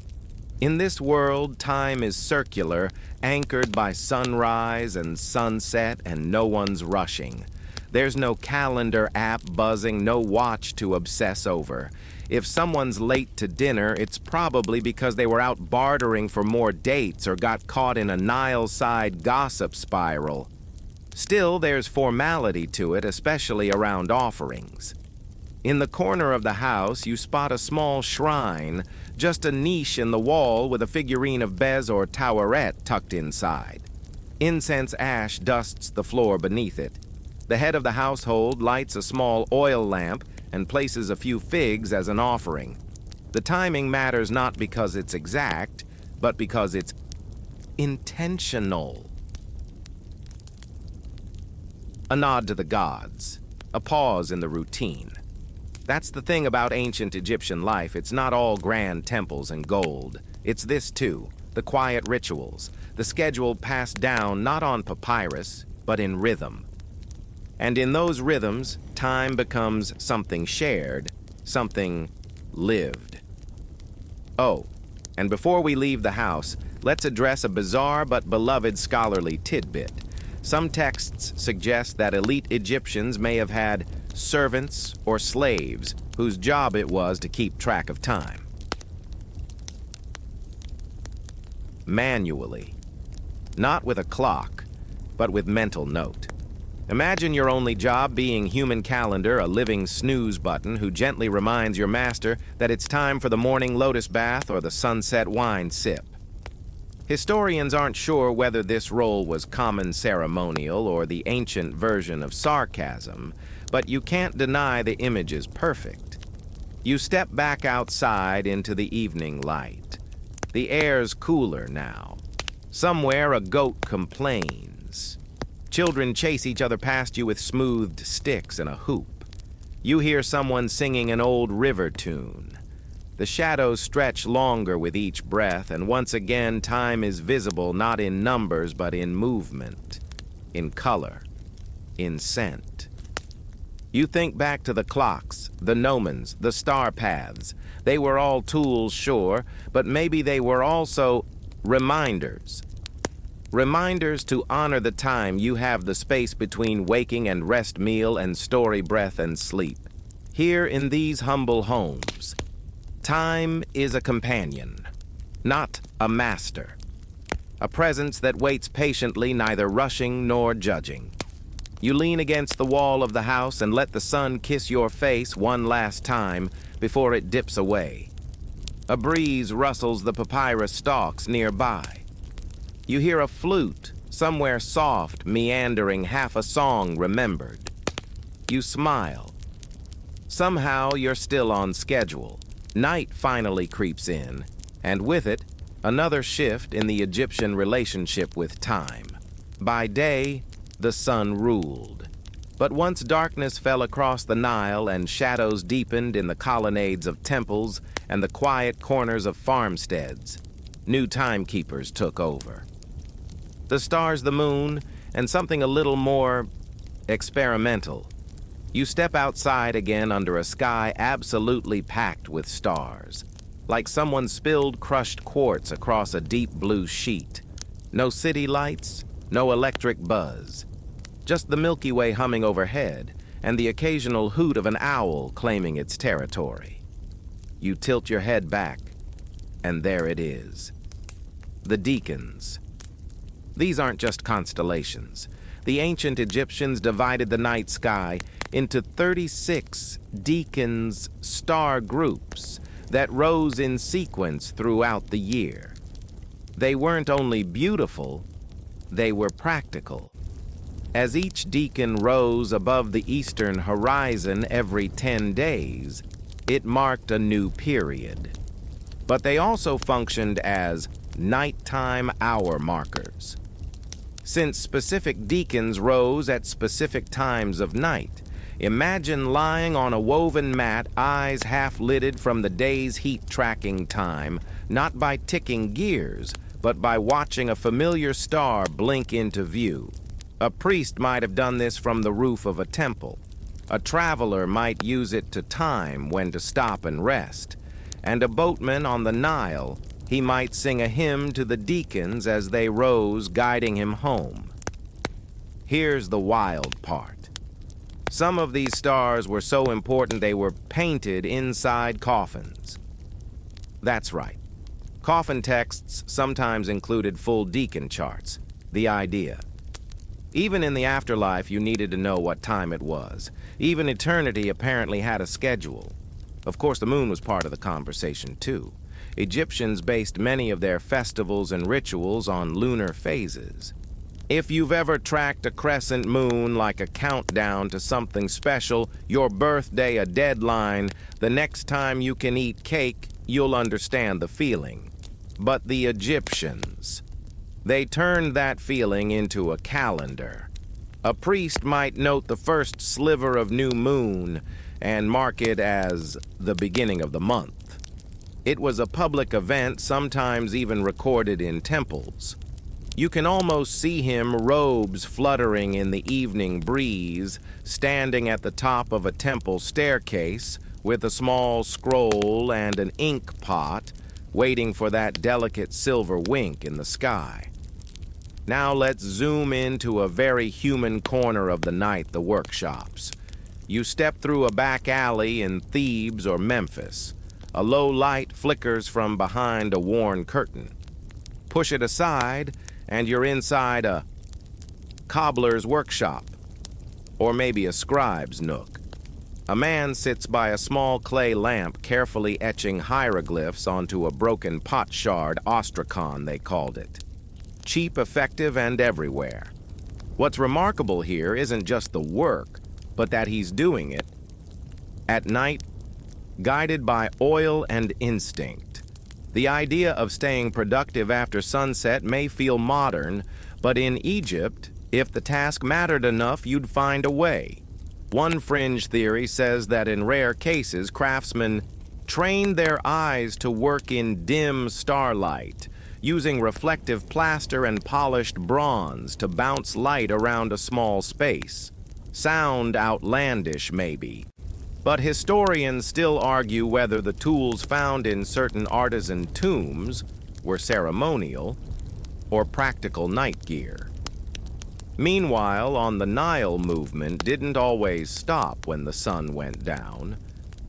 In this world, time is circular, anchored by sunrise and sunset, and no one's rushing. There's no calendar app buzzing, no watch to obsess over. If someone's late to dinner, it's probably because they were out bartering for more dates or got caught in a Nile-side gossip spiral. Still, there's formality to it, especially around offerings. In the corner of the house, you spot a small shrine, just a niche in the wall with a figurine of Bez or Taweret tucked inside. Incense ash dusts the floor beneath it. The head of the household lights a small oil lamp and places a few figs as an offering. The timing matters not because it's exact, but because it's intentional. A nod to the gods, a pause in the routine. That's the thing about ancient Egyptian life. It's not all grand temples and gold. It's this too, the quiet rituals, the schedule passed down not on papyrus, but in rhythm. And in those rhythms, time becomes something shared, something lived. Oh, and before we leave the house, let's address a bizarre but beloved scholarly tidbit. Some texts suggest that elite Egyptians may have had servants or slaves whose job it was to keep track of time. Manually. Not with a clock, but with mental note. Imagine your only job being human calendar, a living snooze button who gently reminds your master that it's time for the morning lotus bath or the sunset wine sip. Historians aren't sure whether this role was common ceremonial or the ancient version of sarcasm, but you can't deny the image is perfect. You step back outside into the evening light. The air's cooler now. Somewhere a goat complains. Children chase each other past you with smoothed sticks and a hoop. You hear someone singing an old river tune. The shadows stretch longer with each breath, and once again time is visible not in numbers but in movement, in color, in scent. You think back to the clocks, the gnomons, the star paths. They were all tools, sure, but maybe they were also reminders. Reminders to honor the time you have the space between waking and rest meal and story breath and sleep. Here in these humble homes, time is a companion, not a master. A presence that waits patiently, neither rushing nor judging. You lean against the wall of the house and let the sun kiss your face one last time before it dips away. A breeze rustles the papyrus stalks nearby. You hear a flute, somewhere soft, meandering, half a song remembered. You smile. Somehow you're still on schedule. Night finally creeps in, and with it, another shift in the Egyptian relationship with time. By day, the sun ruled. But once darkness fell across the Nile and shadows deepened in the colonnades of temples and the quiet corners of farmsteads, new timekeepers took over. The stars, the moon, and something a little more experimental. You step outside again under a sky absolutely packed with stars, like someone spilled crushed quartz across a deep blue sheet. No city lights, no electric buzz. Just the Milky Way humming overhead and the occasional hoot of an owl claiming its territory. You tilt your head back, and there it is. The Deacons. These aren't just constellations. The ancient Egyptians divided the night sky into 36 Deacons' star groups that rose in sequence throughout the year. They weren't only beautiful, they were practical. As each deacon rose above the eastern horizon every 10 days, it marked a new period. But they also functioned as nighttime hour markers. Since specific deacons rose at specific times of night, imagine lying on a woven mat, eyes half-lidded from the day's heat-tracking time, not by ticking gears, but by watching a familiar star blink into view. A priest might have done this from the roof of a temple. A traveler might use it to time when to stop and rest. And a boatman on the Nile, he might sing a hymn to the deacons as they rose, guiding him home. Here's the wild part. Some of these stars were so important they were painted inside coffins. That's right. Coffin texts sometimes included full deacon charts. The idea. Even in the afterlife, you needed to know what time it was. Even eternity apparently had a schedule. Of course, the moon was part of the conversation, too. Egyptians based many of their festivals and rituals on lunar phases. If you've ever tracked a crescent moon like a countdown to something special, your birthday a deadline, the next time you can eat cake, you'll understand the feeling. But the Egyptians, they turned that feeling into a calendar. A priest might note the first sliver of new moon and mark it as the beginning of the month. It was a public event, sometimes even recorded in temples. You can almost see him, robes fluttering in the evening breeze, standing at the top of a temple staircase with a small scroll and an ink pot, waiting for that delicate silver wink in the sky. Now let's zoom into a very human corner of the night, the workshops. You step through a back alley in Thebes or Memphis. A low light flickers from behind a worn curtain. Push it aside, and you're inside a cobbler's workshop, or maybe a scribe's nook. A man sits by a small clay lamp, carefully etching hieroglyphs onto a broken pot shard, ostrakhan they called it. Cheap, effective, and everywhere. What's remarkable here isn't just the work, but that he's doing it at night, guided by oil and instinct. The idea of staying productive after sunset may feel modern, but in Egypt, if the task mattered enough, you'd find a way. One fringe theory says that in rare cases, craftsmen trained their eyes to work in dim starlight, using reflective plaster and polished bronze to bounce light around a small space. Sound outlandish, maybe. But historians still argue whether the tools found in certain artisan tombs were ceremonial or practical night gear. Meanwhile, on the Nile, movement didn't always stop when the sun went down.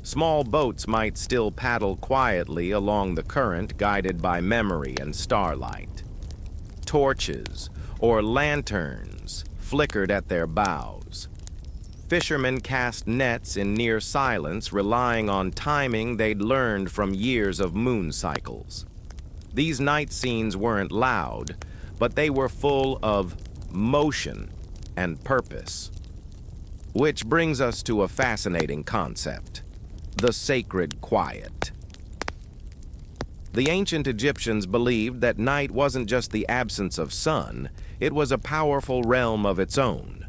Small boats might still paddle quietly along the current, guided by memory and starlight. Torches or lanterns flickered at their bows. Fishermen cast nets in near silence, relying on timing they'd learned from years of moon cycles. These night scenes weren't loud, but they were full of motion and purpose. Which brings us to a fascinating concept: the sacred quiet. The ancient Egyptians believed that night wasn't just the absence of sun, it was a powerful realm of its own.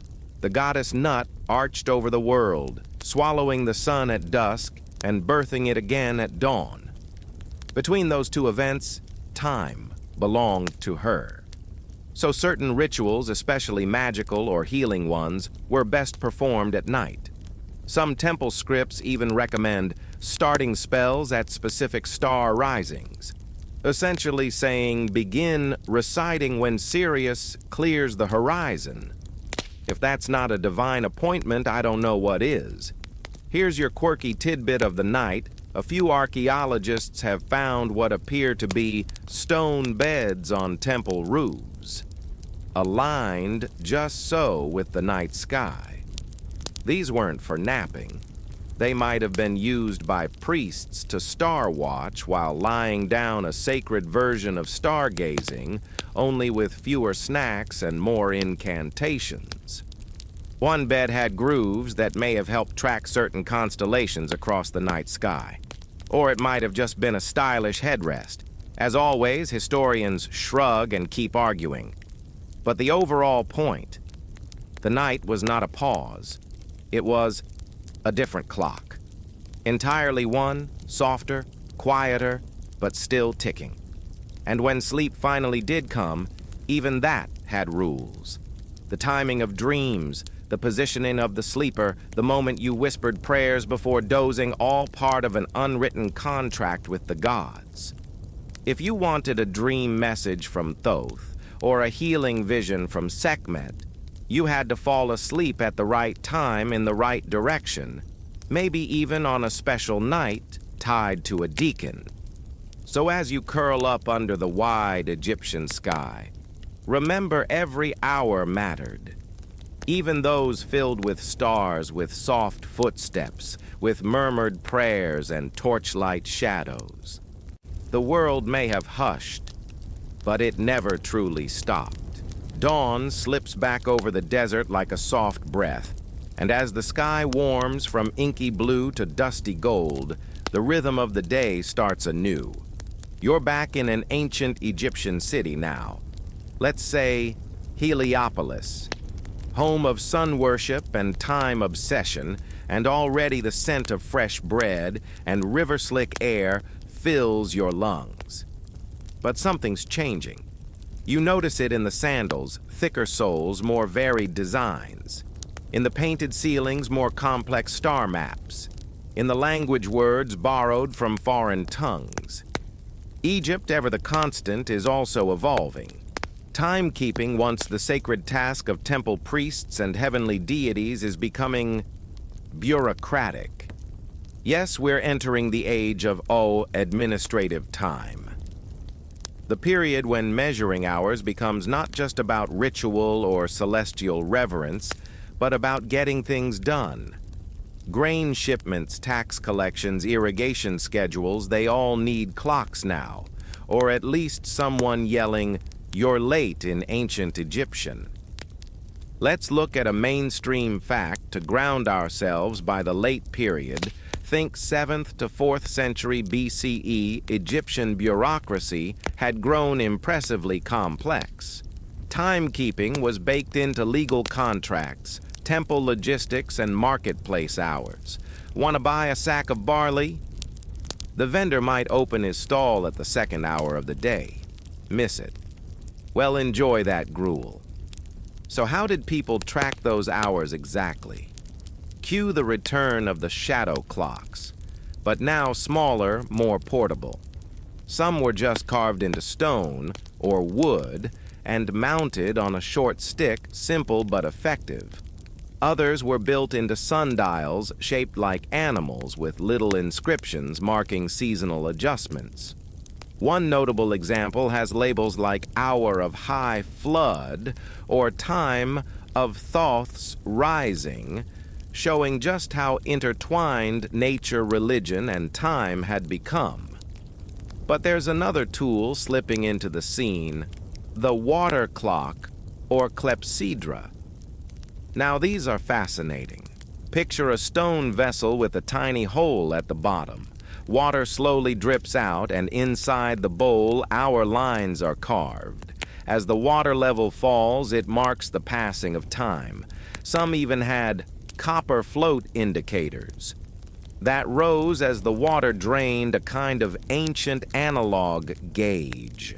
The goddess Nut arched over the world, swallowing the sun at dusk and birthing it again at dawn. Between those two events, time belonged to her. So certain rituals, especially magical or healing ones, were best performed at night. Some temple scripts even recommend starting spells at specific star risings, essentially saying begin reciting when Sirius clears the horizon. If that's not a divine appointment, I don't know what is. Here's your quirky tidbit of the night. A few archaeologists have found what appear to be stone beds on temple roofs, aligned just so with the night sky. These weren't for napping. They might have been used by priests to star watch while lying down, a sacred version of stargazing, only with fewer snacks and more incantations. One bed had grooves that may have helped track certain constellations across the night sky. Or it might have just been a stylish headrest. As always, historians shrug and keep arguing. But the overall point: the night was not a pause. It was a different clock. Entirely one, softer, quieter, but still ticking. And when sleep finally did come, even that had rules. The timing of dreams, the positioning of the sleeper, the moment you whispered prayers before dozing, all part of an unwritten contract with the gods. If you wanted a dream message from Thoth, or a healing vision from Sekhmet, you had to fall asleep at the right time in the right direction, maybe even on a special night tied to a deacon. So as you curl up under the wide Egyptian sky, remember every hour mattered. Even those filled with stars, with soft footsteps, with murmured prayers and torchlight shadows. The world may have hushed, but it never truly stopped. Dawn slips back over the desert like a soft breath, and as the sky warms from inky blue to dusty gold, the rhythm of the day starts anew. You're back in an ancient Egyptian city now. Let's say Heliopolis, home of sun worship and time obsession, and already the scent of fresh bread and river-slick air fills your lungs. But something's changing. You notice it in the sandals, thicker soles, more varied designs. In the painted ceilings, more complex star maps. In the language words borrowed from foreign tongues. Egypt, ever the constant, is also evolving. Timekeeping, once the sacred task of temple priests and heavenly deities, is becoming bureaucratic. Yes, we're entering the age of, administrative time. The period when measuring hours becomes not just about ritual or celestial reverence, but about getting things done. Grain shipments, tax collections, irrigation schedules, they all need clocks now, or at least someone yelling, "You're late" in ancient Egyptian. Let's look at a mainstream fact to ground ourselves by the late period. Think 7th to 4th century BCE, Egyptian bureaucracy had grown impressively complex. Timekeeping was baked into legal contracts, temple logistics, and marketplace hours. Want to buy a sack of barley? The vendor might open his stall at the second hour of the day. Miss it. Well, enjoy that gruel. So how did people track those hours exactly? Cue the return of the shadow clocks, but now smaller, more portable. Some were just carved into stone or wood and mounted on a short stick, simple but effective. Others were built into sundials shaped like animals with little inscriptions marking seasonal adjustments. One notable example has labels like Hour of High Flood or Time of Thoth's Rising, showing just how intertwined nature, religion, and time had become. But there's another tool slipping into the scene, the water clock or clepsydra. Now these are fascinating. Picture a stone vessel with a tiny hole at the bottom. Water slowly drips out, and inside the bowl, hour lines are carved. As the water level falls, it marks the passing of time. Some even had copper float indicators that rose as the water drained, a kind of ancient analog gauge.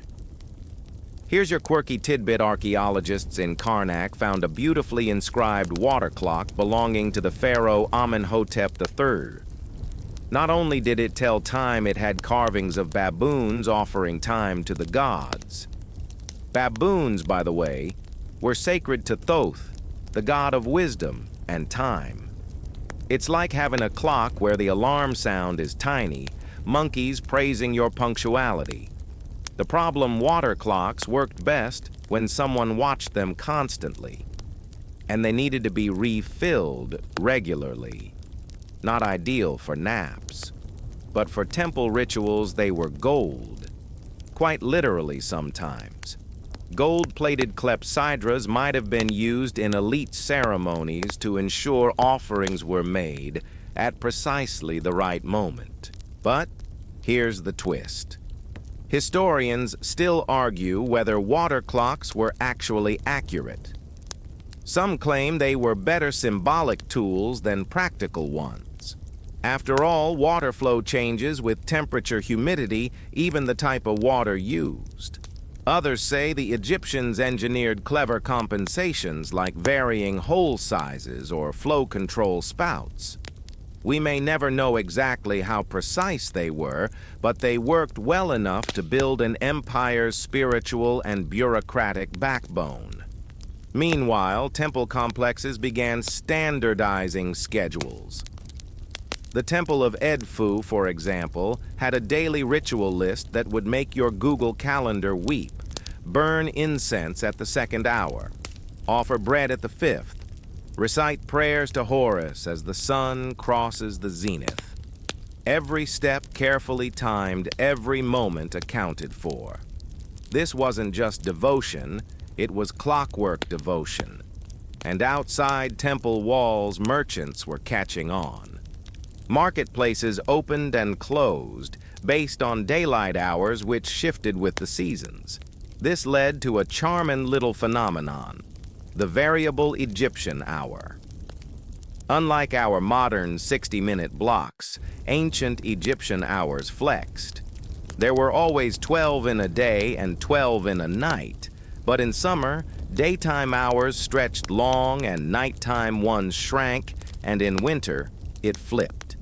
Here's your quirky tidbit. Archaeologists in Karnak found a beautifully inscribed water clock belonging to the pharaoh Amenhotep III. Not only did it tell time, it had carvings of baboons offering time to the gods. Baboons, by the way, were sacred to Thoth, the god of wisdom and time. It's like having a clock where the alarm sound is tiny, monkeys praising your punctuality. The problem, water clocks worked best when someone watched them constantly, and they needed to be refilled regularly. Not ideal for naps, but for temple rituals they were gold, quite literally sometimes. Gold-plated clepsydras might have been used in elite ceremonies to ensure offerings were made at precisely the right moment. But here's the twist. Historians still argue whether water clocks were actually accurate. Some claim they were better symbolic tools than practical ones. After all, water flow changes with temperature, humidity, even the type of water used. Others say the Egyptians engineered clever compensations like varying hole sizes or flow control spouts. We may never know exactly how precise they were, but they worked well enough to build an empire's spiritual and bureaucratic backbone. Meanwhile, temple complexes began standardizing schedules. The Temple of Edfu, for example, had a daily ritual list that would make your Google Calendar weep. Burn incense at the 2nd hour. Offer bread at the 5th. Recite prayers to Horus as the sun crosses the zenith. Every step carefully timed, every moment accounted for. This wasn't just devotion, It was clockwork devotion. And outside temple walls, merchants were catching on. Marketplaces opened and closed based on daylight hours which shifted with the seasons. This led to a charming little phenomenon, the variable Egyptian hour. Unlike our modern 60-minute blocks, ancient Egyptian hours flexed. There were always 12 in a day and 12 in a night, but in summer, daytime hours stretched long and nighttime ones shrank, and in winter, it flipped.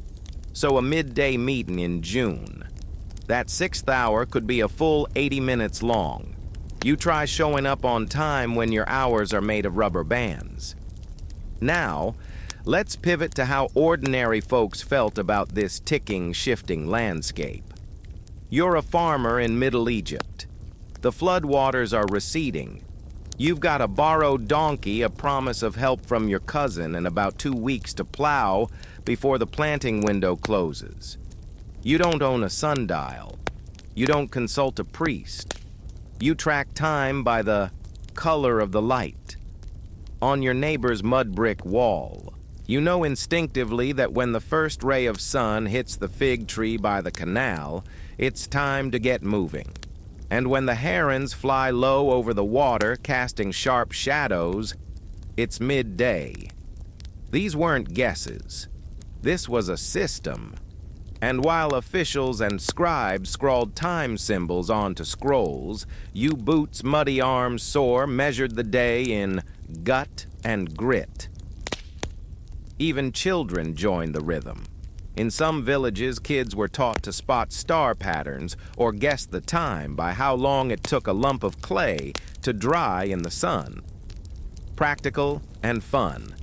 So a midday meeting in June. That sixth hour could be a full 80 minutes long. You try showing up on time when your hours are made of rubber bands. Now, let's pivot to how ordinary folks felt about this ticking, shifting landscape. You're a farmer in Middle Egypt. The floodwaters are receding. You've got a borrowed donkey, a promise of help from your cousin, and about 2 weeks to plow before the planting window closes. You don't own a sundial. You don't consult a priest. You track time by the color of the light on your neighbor's mud brick wall. You know instinctively that when the first ray of sun hits the fig tree by the canal, it's time to get moving. And when the herons fly low over the water, casting sharp shadows, it's midday. These weren't guesses. This was a system. And while officials and scribes scrawled time symbols onto scrolls, you boots, muddy arms sore, measured the day in gut and grit. Even children joined the rhythm. In some villages, kids were taught to spot star patterns or guess the time by how long it took a lump of clay to dry in the sun. Practical and fun,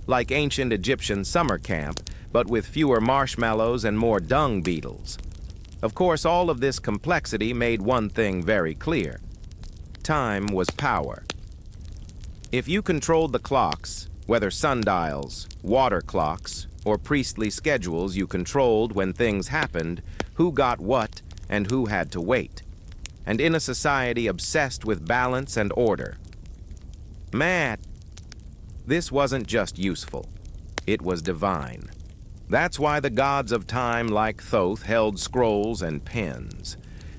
like ancient Egyptian summer camp, but with fewer marshmallows and more dung beetles. Of course, all of this complexity made one thing very clear. Time was power. If you controlled the clocks, whether sundials, water clocks, or priestly schedules, you controlled when things happened, who got what, and who had to wait. And in a society obsessed with balance and order. Man, this wasn't just useful. It was divine. That's why the gods of time like Thoth held scrolls and pens.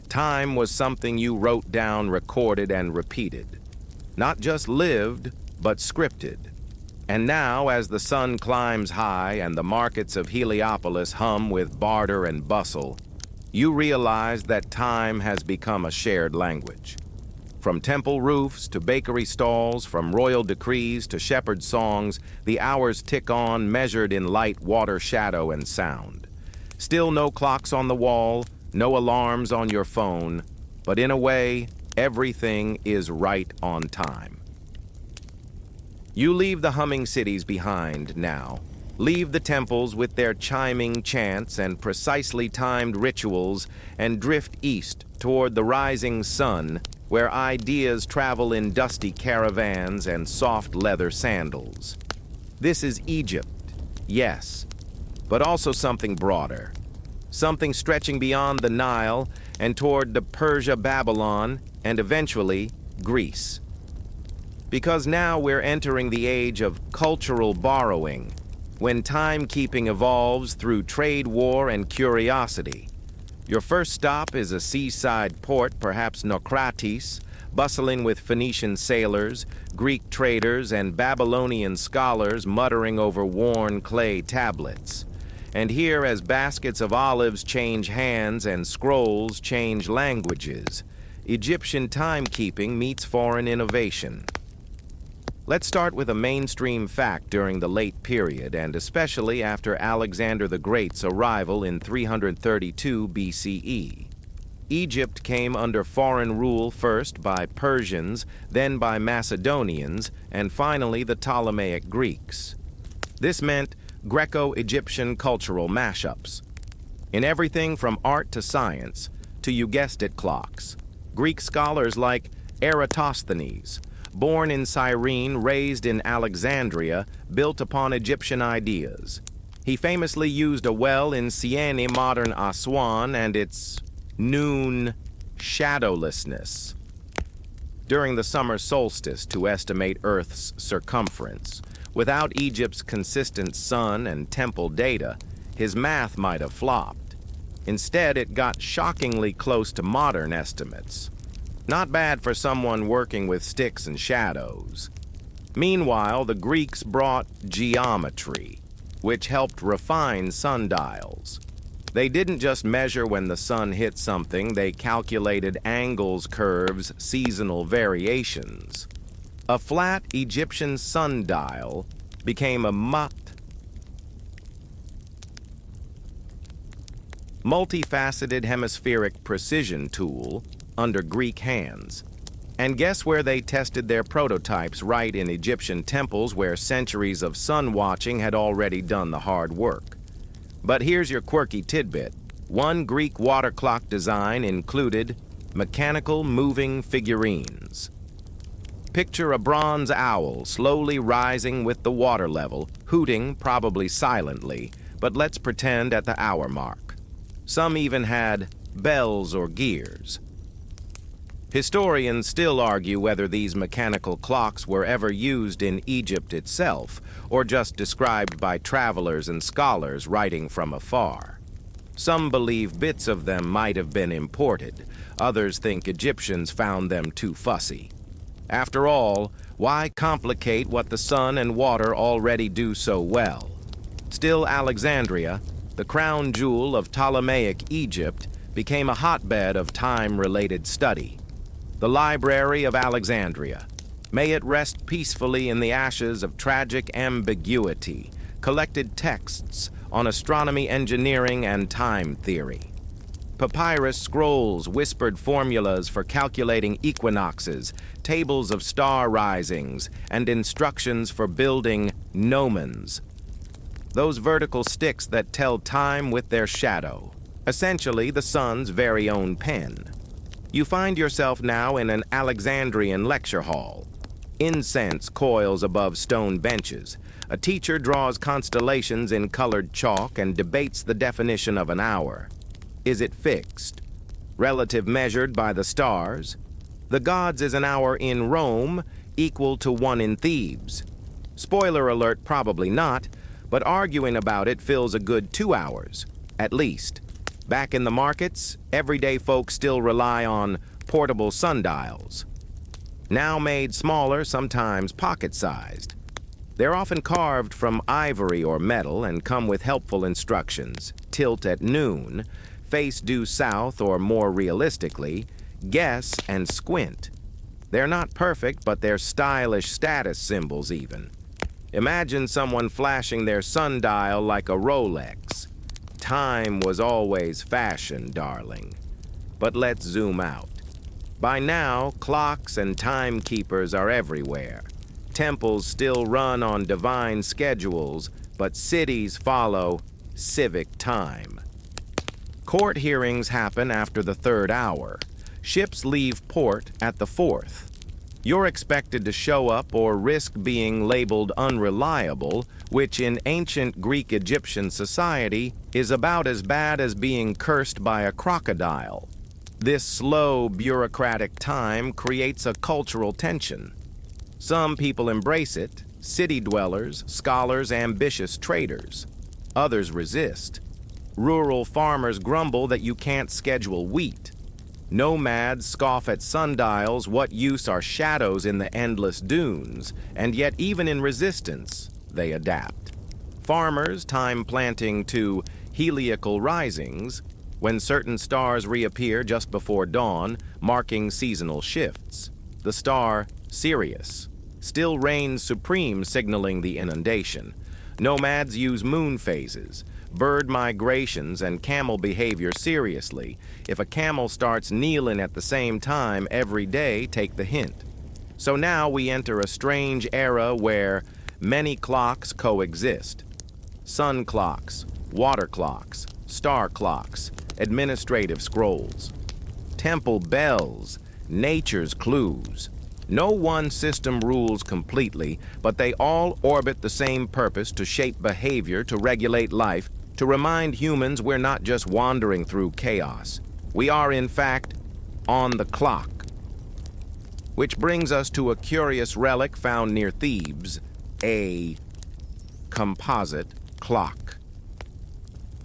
Time was something you wrote down, recorded, and repeated. Not just lived, but scripted. And now, as the sun climbs high and the markets of Heliopolis hum with barter and bustle, you realize that time has become a shared language. From temple roofs to bakery stalls, from royal decrees to shepherd songs, the hours tick on, measured in light, water, shadow, and sound. Still no clocks on the wall, no alarms on your phone, but in a way, everything is right on time. You leave the humming cities behind now. Leave the temples with their chiming chants and precisely timed rituals and drift east toward the rising sun, where ideas travel in dusty caravans and soft leather sandals. This is Egypt, yes, but also something broader, something stretching beyond the Nile and toward the Persia, Babylon, and eventually Greece. Because now we're entering the age of cultural borrowing, when timekeeping evolves through trade war and curiosity. Your first stop is a seaside port, perhaps Naucratis, bustling with Phoenician sailors, Greek traders, and Babylonian scholars muttering over worn clay tablets. And here, as baskets of olives change hands and scrolls change languages, Egyptian timekeeping meets foreign innovation. Let's start with a mainstream fact during the late period, and especially after Alexander the Great's arrival in 332 BCE. Egypt came under foreign rule first by Persians, then by Macedonians, and finally the Ptolemaic Greeks. This meant Greco-Egyptian cultural mashups. In everything from art to science, to, you guessed it, clocks. Greek scholars like Eratosthenes, born in Cyrene, raised in Alexandria, built upon Egyptian ideas. He famously used a well in Siene, modern Aswan, and its noon shadowlessness. during the summer solstice to estimate Earth's circumference. Without Egypt's consistent sun and temple data, his math might have flopped. Instead, it got shockingly close to modern estimates. Not bad for someone working with sticks and shadows. Meanwhile, the Greeks brought geometry, which helped refine sundials. They didn't just measure when the sun hit something, they calculated angles, curves, seasonal variations. A flat Egyptian sundial became a multifaceted hemispheric precision tool under Greek hands. And guess where they tested their prototypes? Right in Egyptian temples where centuries of sun watching had already done the hard work. But here's your quirky tidbit. One Greek water clock design included mechanical moving figurines. Picture a bronze owl slowly rising with the water level, hooting probably silently, but let's pretend at the hour mark. Some even had bells or gears. Historians still argue whether these mechanical clocks were ever used in Egypt itself, or just described by travelers and scholars writing from afar. Some believe bits of them might have been imported. Others think Egyptians found them too fussy. After all, why complicate what the sun and water already do so well? Still, Alexandria, the crown jewel of Ptolemaic Egypt, became a hotbed of time-related study. The Library of Alexandria. May it rest peacefully in the ashes of tragic ambiguity, collected texts on astronomy, engineering, and time theory. Papyrus scrolls whispered formulas for calculating equinoxes, tables of star risings, and instructions for building gnomons. Those vertical sticks that tell time with their shadow. Essentially, the sun's very own pen. You find yourself now in an Alexandrian lecture hall. Incense coils above stone benches. A teacher draws constellations in colored chalk and debates the definition of an hour. Is it fixed? Relative measured by the stars? The gods is an hour in Rome equal to one in Thebes. Spoiler alert, probably not, but arguing about it fills a good 2 hours, at least. Back in the markets, everyday folks still rely on portable sundials. Now made smaller, sometimes pocket-sized. They're often carved from ivory or metal and come with helpful instructions. Tilt at noon, face due south, or more realistically, guess and squint. They're not perfect, but they're stylish status symbols even. Imagine someone flashing their sundial like a Rolex. Time was always fashion, darling. But let's zoom out. By now, clocks and timekeepers are everywhere. Temples still run on divine schedules, but cities follow civic time. Court hearings happen after the 3rd hour. Ships leave port at the 4th. You're expected to show up or risk being labeled unreliable, which in ancient Greek-Egyptian society is about as bad as being cursed by a crocodile. This slow, bureaucratic time creates a cultural tension. Some people embrace it, city dwellers, scholars, ambitious traders. Others resist. Rural farmers grumble that you can't schedule wheat. Nomads scoff at sundials. What use are shadows in the endless dunes? And yet, even in resistance, they adapt. Farmers time planting to heliacal risings, when certain stars reappear just before dawn, marking seasonal shifts. The star, Sirius, still reigns supreme, signaling the inundation. Nomads use moon phases, bird migrations, and camel behavior seriously. If a camel starts kneeling at the same time every day, take the hint. So now we enter a strange era where many clocks coexist. Sun clocks, water clocks, star clocks, administrative scrolls, temple bells, nature's clues. No one system rules completely, but they all orbit the same purpose: to shape behavior, to regulate life, to remind humans we're not just wandering through chaos. We are, in fact, on the clock. Which brings us to a curious relic found near Thebes, a composite clock,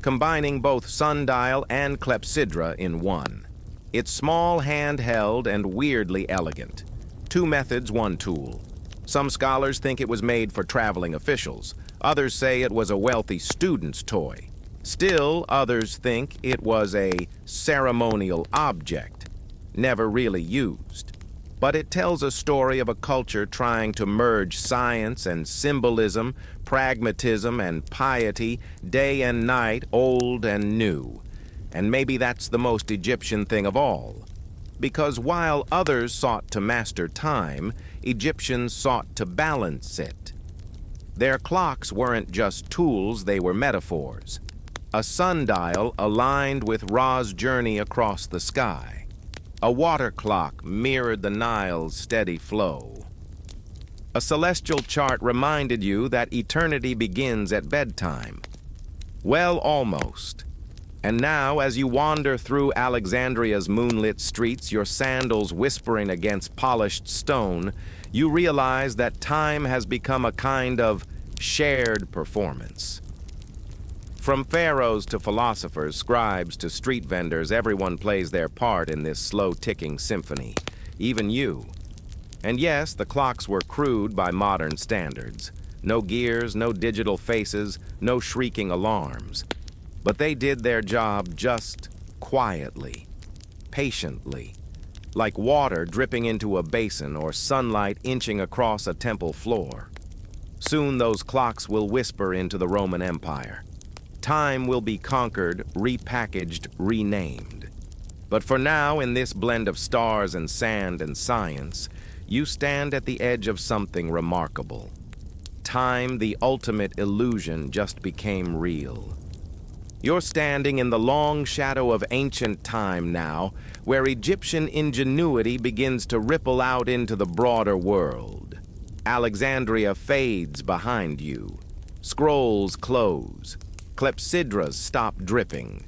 combining both sundial and clepsydra in one. It's small, handheld, and weirdly elegant. Two methods, one tool. Some scholars think it was made for traveling officials. Others say it was a wealthy student's toy. Still, others think it was a ceremonial object, never really used. But it tells a story of a culture trying to merge science and symbolism, pragmatism and piety, day and night, old and new. And maybe that's the most Egyptian thing of all. Because while others sought to master time, Egyptians sought to balance it. Their clocks weren't just tools, they were metaphors. A sundial aligned with Ra's journey across the sky. A water clock mirrored the Nile's steady flow. A celestial chart reminded you that eternity begins at bedtime. Well, almost. And now, as you wander through Alexandria's moonlit streets, your sandals whispering against polished stone, you realize that time has become a kind of shared performance. From pharaohs to philosophers, scribes to street vendors, everyone plays their part in this slow-ticking symphony, even you. And yes, the clocks were crude by modern standards. No gears, no digital faces, no shrieking alarms. But they did their job just quietly, patiently, like water dripping into a basin or sunlight inching across a temple floor. Soon those clocks will whisper into the Roman Empire. Time will be conquered, repackaged, renamed. But for now, in this blend of stars and sand and science, you stand at the edge of something remarkable. Time, the ultimate illusion, just became real. You're standing in the long shadow of ancient time now, where Egyptian ingenuity begins to ripple out into the broader world. Alexandria fades behind you. Scrolls close. Clepsydras stop dripping.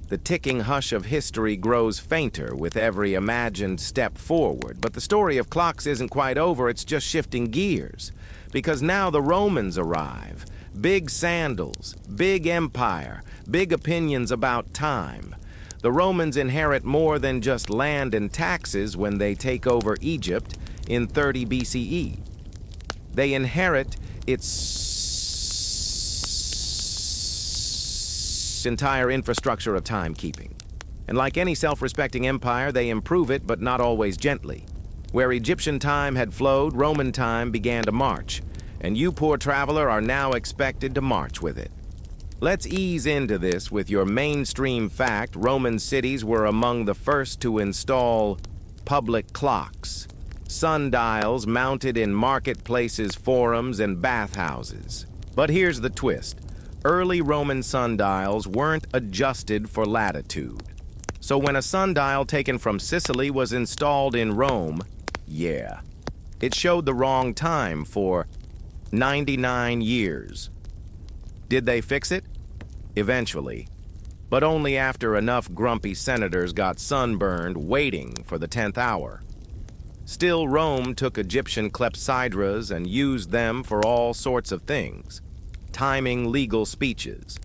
The ticking hush of history grows fainter with every imagined step forward. But the story of clocks isn't quite over, it's just shifting gears. Because now the Romans arrive. Big sandals, big empire, big opinions about time. The Romans inherit more than just land and taxes when they take over Egypt in 30 BCE. They inherit its entire infrastructure of timekeeping. And like any self-respecting empire, they improve it, but not always gently. Where Egyptian time had flowed, Roman time began to march. And you, poor traveler, are now expected to march with it. Let's ease into this with your mainstream fact. Roman cities were among the first to install public clocks, sundials mounted in marketplaces, forums, and bathhouses. But here's the twist. Early Roman sundials weren't adjusted for latitude. So when a sundial taken from Sicily was installed in Rome, it showed the wrong time for 99 years. Did they fix it? Eventually. But only after enough grumpy senators got sunburned waiting for the 10th hour. Still, Rome took Egyptian clepsydras and used them for all sorts of things. Timing legal speeches,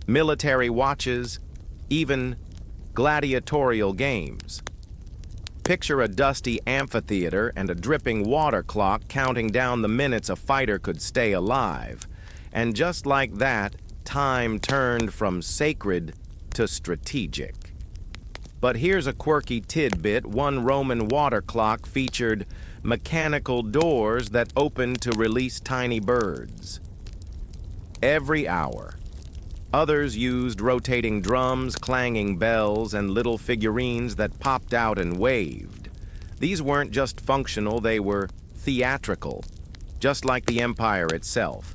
military watches, even gladiatorial games. Picture a dusty amphitheater and a dripping water clock counting down the minutes a fighter could stay alive. And just like that, time turned from sacred to strategic. But here's a quirky tidbit. One Roman water clock featured mechanical doors that opened to release tiny birds. Every hour. Others used rotating drums, clanging bells, and little figurines that popped out and waved. These weren't just functional, they were theatrical, just like the empire itself.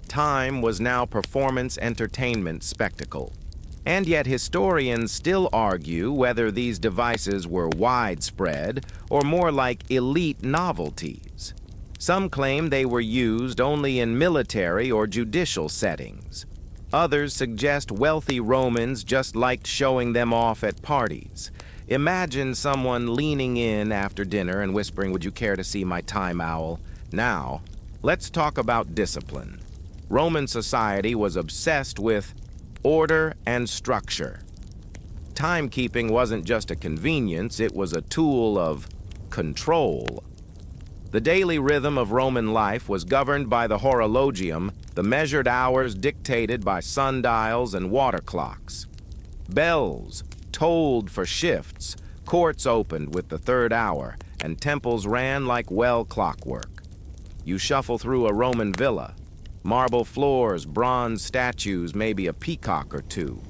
Time was now performance entertainment spectacle. And yet historians still argue whether these devices were widespread or more like elite novelties. Some claim they were used only in military or judicial settings. Others suggest wealthy Romans just liked showing them off at parties. Imagine someone leaning in after dinner and whispering, "Would you care to see my time owl?" Now, let's talk about discipline. Roman society was obsessed with order and structure. Timekeeping wasn't just a convenience, it was a tool of control. The daily rhythm of Roman life was governed by the horologium, the measured hours dictated by sundials and water clocks. Bells tolled for shifts, courts opened with the third hour, and temples ran like clockwork. You shuffle through a Roman villa, marble floors, bronze statues, maybe a peacock or two.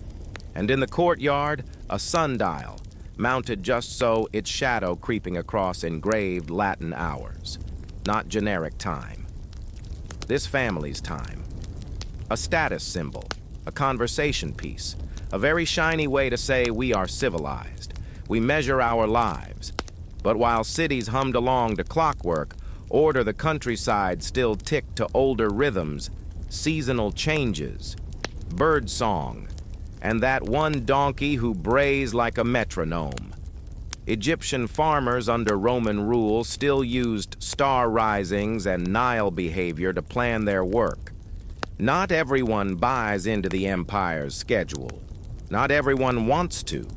And in the courtyard, a sundial, mounted just so its shadow creeping across engraved Latin hours. Not generic time. This family's time. A status symbol, a conversation piece, a very shiny way to say we are civilized. We measure our lives. But while cities hummed along to clockwork, order the countryside still ticked to older rhythms, seasonal changes, bird song, and that one donkey who brays like a metronome. Egyptian farmers under Roman rule still used star risings and Nile behavior to plan their work. Not everyone buys into the empire's schedule. Not everyone wants to.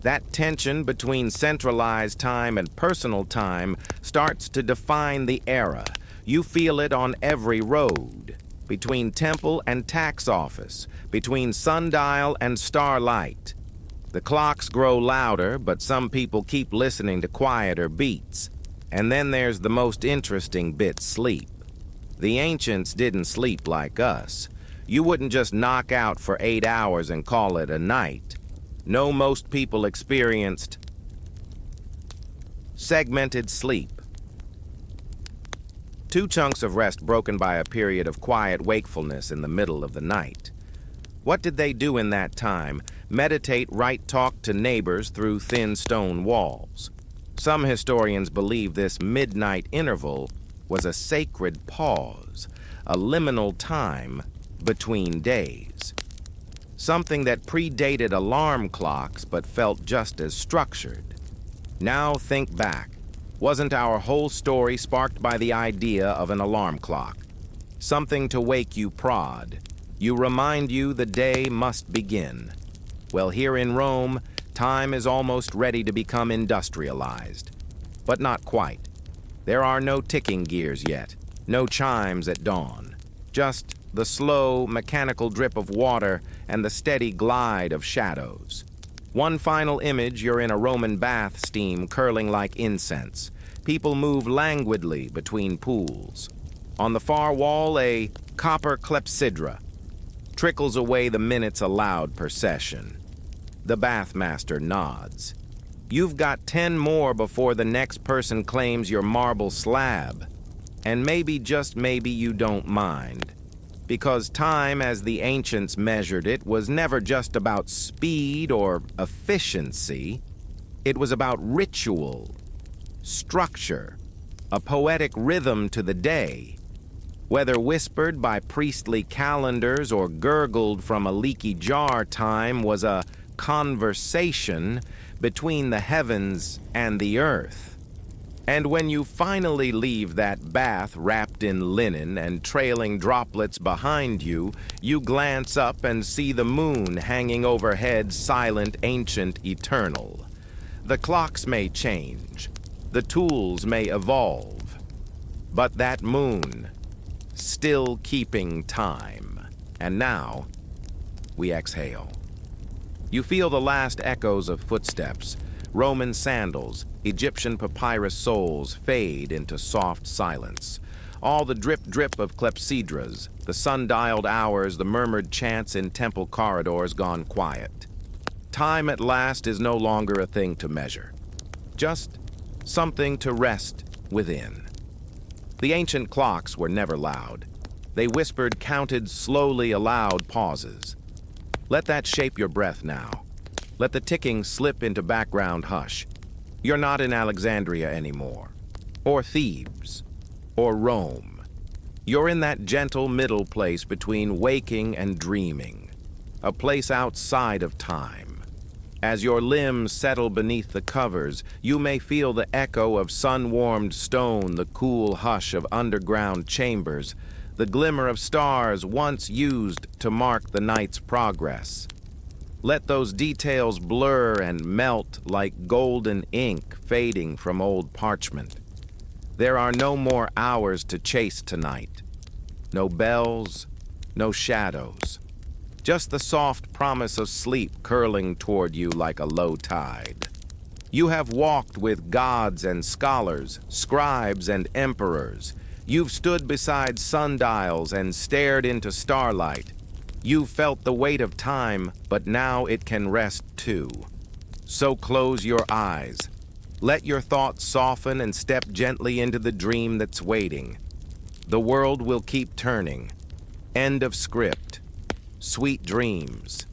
That tension between centralized time and personal time starts to define the era. You feel it on every road, between temple and tax office, between sundial and starlight. The clocks grow louder, but some people keep listening to quieter beats. And then there's the most interesting bit, sleep. The ancients didn't sleep like us. You wouldn't just knock out for 8 hours and call it a night. No, most people experienced segmented sleep. 2 chunks of rest broken by a period of quiet wakefulness in the middle of the night. What did they do in that time? Meditate, write, talk to neighbors through thin stone walls. Some historians believe this midnight interval was a sacred pause, a liminal time between days. Something that predated alarm clocks but felt just as structured. Now think back. Wasn't our whole story sparked by the idea of an alarm clock? Something to wake you prod. You remind you the day must begin. Well, here in Rome, time is almost ready to become industrialized. But not quite. There are no ticking gears yet, no chimes at dawn. Just the slow, mechanical drip of water and the steady glide of shadows. One final image, you're in a Roman bath, steam curling like incense. People move languidly between pools. On the far wall, a copper clepsydra trickles away the minutes allowed per session. The bathmaster nods. You've got 10 more before the next person claims your marble slab. And maybe, just maybe, you don't mind. Because time, as the ancients measured it, was never just about speed or efficiency. It was about ritual, structure, a poetic rhythm to the day. Whether whispered by priestly calendars or gurgled from a leaky jar, time was a conversation between the heavens and the earth. And when you finally leave that bath wrapped in linen and trailing droplets behind you, you glance up and see the moon hanging overhead, silent, ancient, eternal. The clocks may change, the tools may evolve, but that moon, still keeping time. And now, we exhale. You feel the last echoes of footsteps. Roman sandals, Egyptian papyrus soles fade into soft silence. All the drip-drip of clepsydras, the sun-dialed hours, the murmured chants in temple corridors gone quiet. Time at last is no longer a thing to measure, just something to rest within. The ancient clocks were never loud. They whispered, counted slowly aloud pauses. Let that shape your breath now. Let the ticking slip into background hush. You're not in Alexandria anymore, or Thebes, or Rome. You're in that gentle middle place between waking and dreaming, a place outside of time. As your limbs settle beneath the covers, you may feel the echo of sun-warmed stone, the cool hush of underground chambers, the glimmer of stars once used to mark the night's progress. Let those details blur and melt like golden ink fading from old parchment. There are no more hours to chase tonight. No bells, no shadows. Just the soft promise of sleep curling toward you like a low tide. You have walked with gods and scholars, scribes and emperors. You've stood beside sundials and stared into starlight. You've felt the weight of time, but now it can rest too. So close your eyes. Let your thoughts soften and step gently into the dream that's waiting. The world will keep turning. End of script. Sweet dreams.